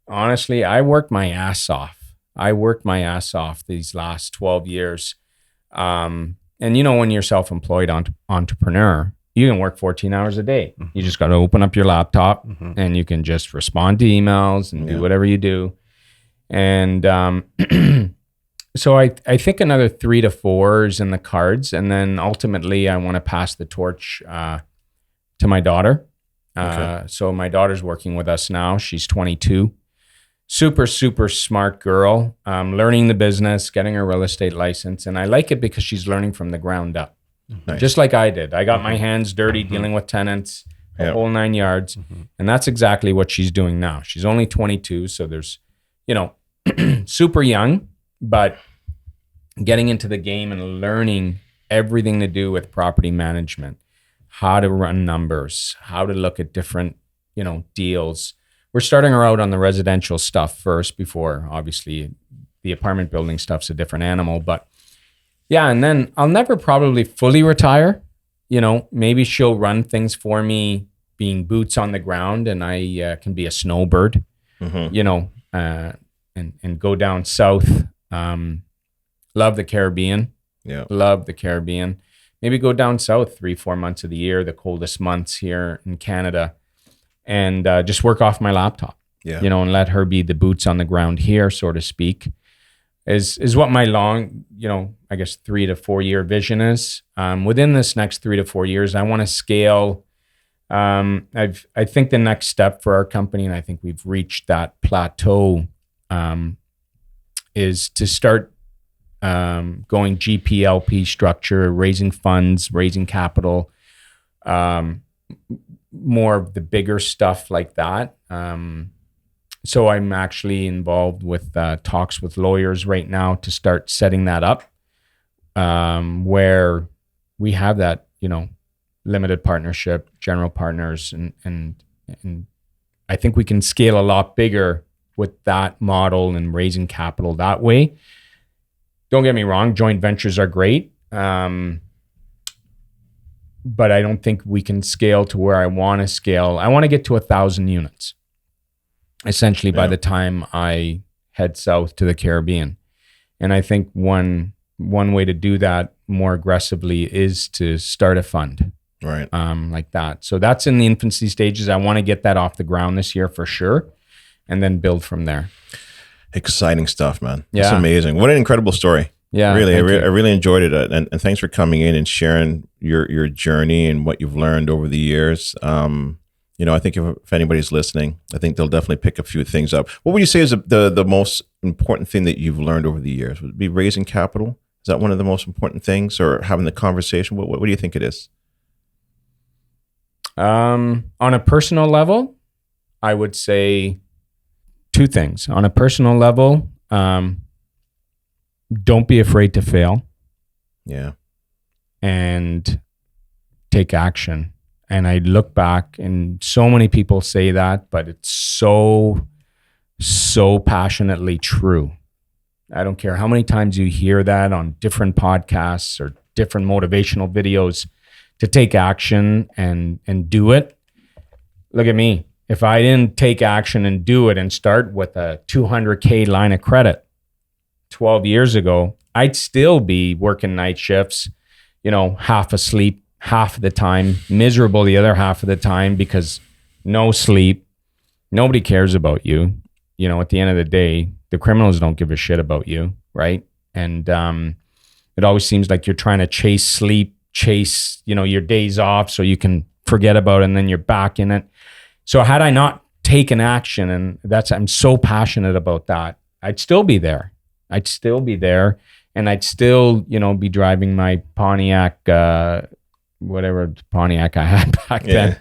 honestly, I worked my ass off these last 12 years. And when you're self-employed entrepreneur, you can work 14 hours a day. You just got to open up your laptop and you can just respond to emails and do whatever you do. And So I think another 3 to 4 is in the cards, and then ultimately I want to pass the torch to my daughter. So my daughter's working with us now. She's 22. Super, super smart girl, learning the business, getting her real estate license. And I like it because she's learning from the ground up, just like I did. I got my hands dirty dealing with tenants, the whole 9 yards. And that's exactly what she's doing now. She's only 22. So there's, super young, but getting into the game and learning everything to do with property management, how to run numbers, how to look at different, deals. We're starting her out on the residential stuff first before obviously the apartment building stuff's a different animal, but yeah. And then I'll never probably fully retire. Maybe she'll run things for me being boots on the ground, and I can be a snowbird, and go down south. Love the Caribbean. Yeah. Love the Caribbean. Maybe go down south 3-4 months of the year, the coldest months here in Canada, and just work off my laptop, and let her be the boots on the ground here, so to speak, is what my long, I guess 3 to 4 year vision is. Within this next 3 to 4 years, I want to scale. I think the next step for our company, and I think we've reached that plateau, is to start going GPLP structure, raising funds, raising capital, more of the bigger stuff like that. So I'm actually involved with talks with lawyers right now to start setting that up, where we have that, limited partnership, general partners, and I think we can scale a lot bigger with that model and raising capital that way. Don't get me wrong, joint ventures are great. But I don't think we can scale to where I want to scale. I want to get to 1,000 units, essentially, by the time I head south to the Caribbean. And I think one way to do that more aggressively is to start a fund, right? Like that. So that's in the infancy stages. I want to get that off the ground this year for sure, and then build from there. Exciting stuff, man. It's amazing. What an incredible story. Yeah, really, I really enjoyed it, and thanks for coming in and sharing your journey and what you've learned over the years. I think if anybody's listening, I think they'll definitely pick a few things up. What would you say is the most important thing that you've learned over the years? Would it be raising capital? Is that one of the most important things, or having the conversation? What do you think it is? On a personal level, I would say 2 things. On a personal level, don't be afraid to fail. Yeah. And take action. And I look back, and so many people say that, but it's so passionately true. I don't care how many times you hear that on different podcasts or different motivational videos, to take action and do it. Look at me. If I didn't take action and do it and start with a $200K line of credit 12 years ago, I'd still be working night shifts, half asleep half of the time, miserable the other half of the time because no sleep. Nobody cares about you. At the end of the day, the criminals don't give a shit about you, right? And it always seems like you're trying to chase sleep, your days off so you can forget about it, and then you're back in it. So had I not taken action, and I'm so passionate about that, I'd still be there. And I'd still, be driving my Pontiac, whatever Pontiac I had back then.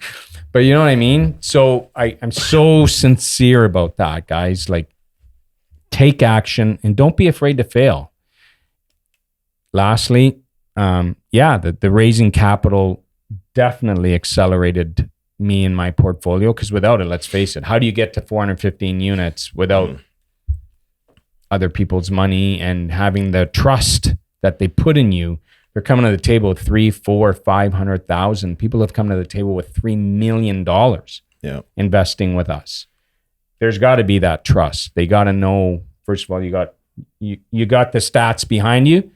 But you know what I mean? So I'm so sincere about that, guys. Like, take action and don't be afraid to fail. Lastly, the raising capital definitely accelerated me in my portfolio, because without it, let's face it, how do you get to 415 units without other people's money and having the trust that they put in you? They're coming to the table with 300, 400, 500,000. People have come to the table with $3 million investing with us. There's got to be that trust. They got to know, first of all, you got the stats behind you,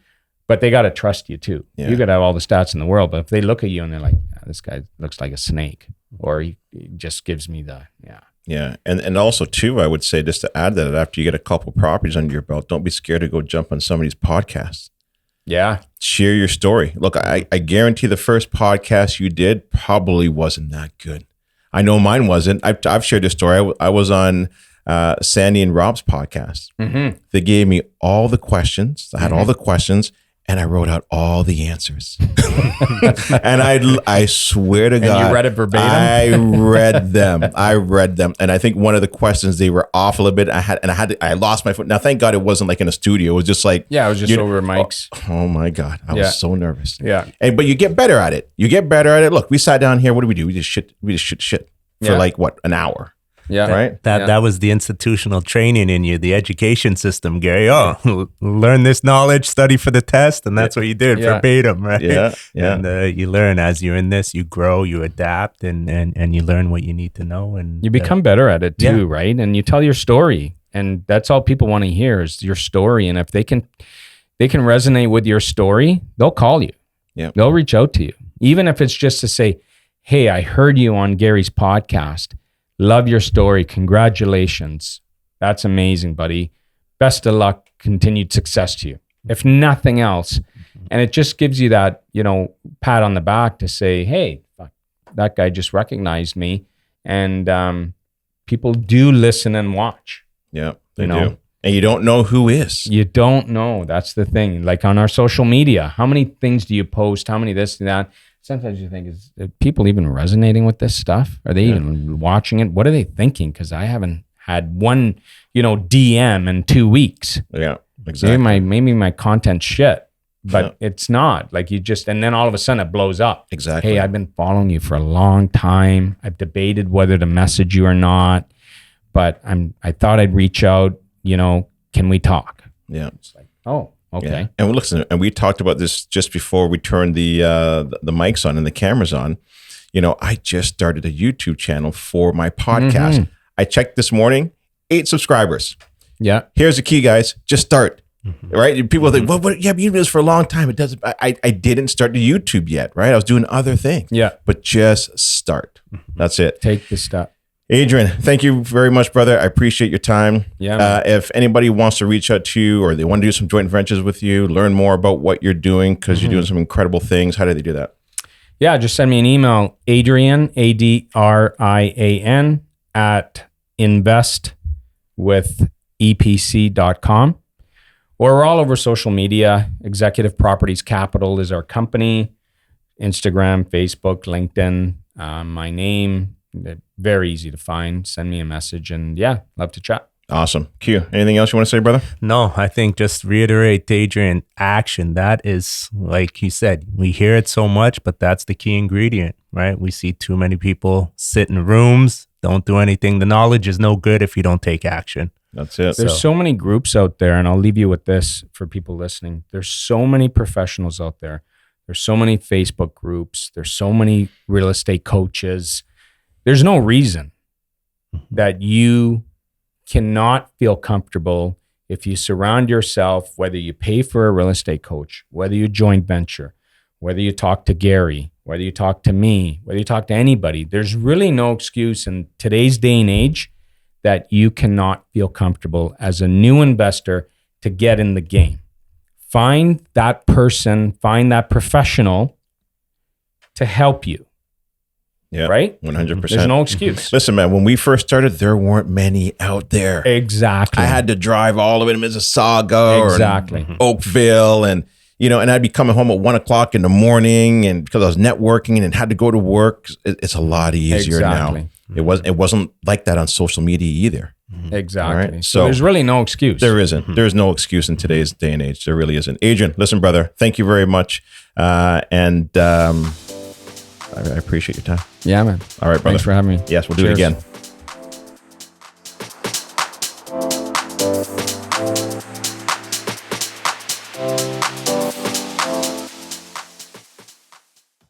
but they got to trust you too. Yeah. You got to have all the stats in the world, but if they look at you and they're like, this guy looks like a snake, or he just gives me the, Yeah. And also too, I would say, just to add that, after you get a couple properties under your belt, don't be scared to go jump on somebody's podcast. Yeah. Share your story. Look, I guarantee the first podcast you did probably wasn't that good. I know mine wasn't. I've shared this story. I was on Sandy and Rob's podcast. Mm-hmm. They gave me all the questions. I had all the questions, and I wrote out all the answers. And I swear to God, you read it verbatim? I read them. And I think one of the questions, they were off a little bit. I lost my foot. Now, thank God it wasn't like in a studio. It was just like, yeah, it was just over mics. Oh my God. I was so nervous. Yeah. But you get better at it. Look, we sat down here. What do? We just shit for like what, an hour. Yeah. Right. That was the institutional training in you, the education system, Gary. Oh, learn this knowledge, study for the test, and that's what you did verbatim, right? Yeah. And you learn as you're in this, you grow, you adapt, and you learn what you need to know, and you become better at it too, right? And you tell your story, and that's all people want to hear is your story. And if they can resonate with your story, they'll call you. Yeah, they'll reach out to you, even if it's just to say, "Hey, I heard you on Gary's podcast. Love your story. Congratulations. That's amazing, buddy. Best of luck. Continued success to you." If nothing else. And it just gives you that, pat on the back to say, "Hey, fuck, that guy just recognized me." And people do listen and watch. Yeah, they do. And you don't know who is. You don't know. That's the thing. Like on our social media, how many things do you post? How many this and that? Sometimes you think, is people even resonating with this stuff? Are they even watching it? What are they thinking? Because I haven't had one, DM in 2 weeks. Yeah, exactly. Maybe my content's shit, but it's not. Like and then all of a sudden it blows up. Exactly. Hey, I've been following you for a long time. I've debated whether to message you or not, but I thought I'd reach out. Can we talk? Yeah. It's like, oh. Okay. Yeah. And listen, and we talked about this just before we turned the mics on and the cameras on. I just started a YouTube channel for my podcast. Mm-hmm. I checked this morning, 8 subscribers. Yeah. Here's the key, guys. Just start. Mm-hmm. Right? People think, well, yeah, but you've been doing this for a long time. It doesn't. I didn't start the YouTube yet. Right? I was doing other things. Yeah. But just start. That's it. Take the step. Adrian, thank you very much, brother. I appreciate your time. Yeah. If anybody wants to reach out to you or they want to do some joint ventures with you, learn more about what you're doing because you're doing some incredible things, how do they do that? Yeah, just send me an email, Adrian, ADRIAN, @investwithepc.com. Or we're all over social media. Executive Properties Capital is our company. Instagram, Facebook, LinkedIn, my name. Very easy to find. Send me a message and love to chat. Awesome. Q, anything else you want to say, brother? No, I think just reiterate, Adrian, action. That is, like you said, we hear it so much, but that's the key ingredient, right? We see too many people sit in rooms, don't do anything. The knowledge is no good if you don't take action. That's it. There's so many groups out there, and I'll leave you with this for people listening. There's so many professionals out there. There's so many Facebook groups. There's so many real estate coaches. There's no reason that you cannot feel comfortable if you surround yourself, whether you pay for a real estate coach, whether you joint venture, whether you talk to Gary, whether you talk to me, whether you talk to anybody. There's really no excuse in today's day and age that you cannot feel comfortable as a new investor to get in the game. Find that person, find that professional to help you. Yeah, right? 100%. There's no excuse. Listen, man, when we first started, there weren't many out there. Exactly. I had to drive all the way to Mississauga or Oakville, and I'd be coming home at 1:00 in the morning, and because I was networking and had to go to work, it's a lot easier now. It wasn't like that on social media either. Exactly. Right? So there's really no excuse. There isn't. There's no excuse in today's day and age. There really isn't. Adrian, listen, brother, thank you very much, and I appreciate your time. Yeah, man. All right, brother. Thanks for having me. Yes, we'll do it again.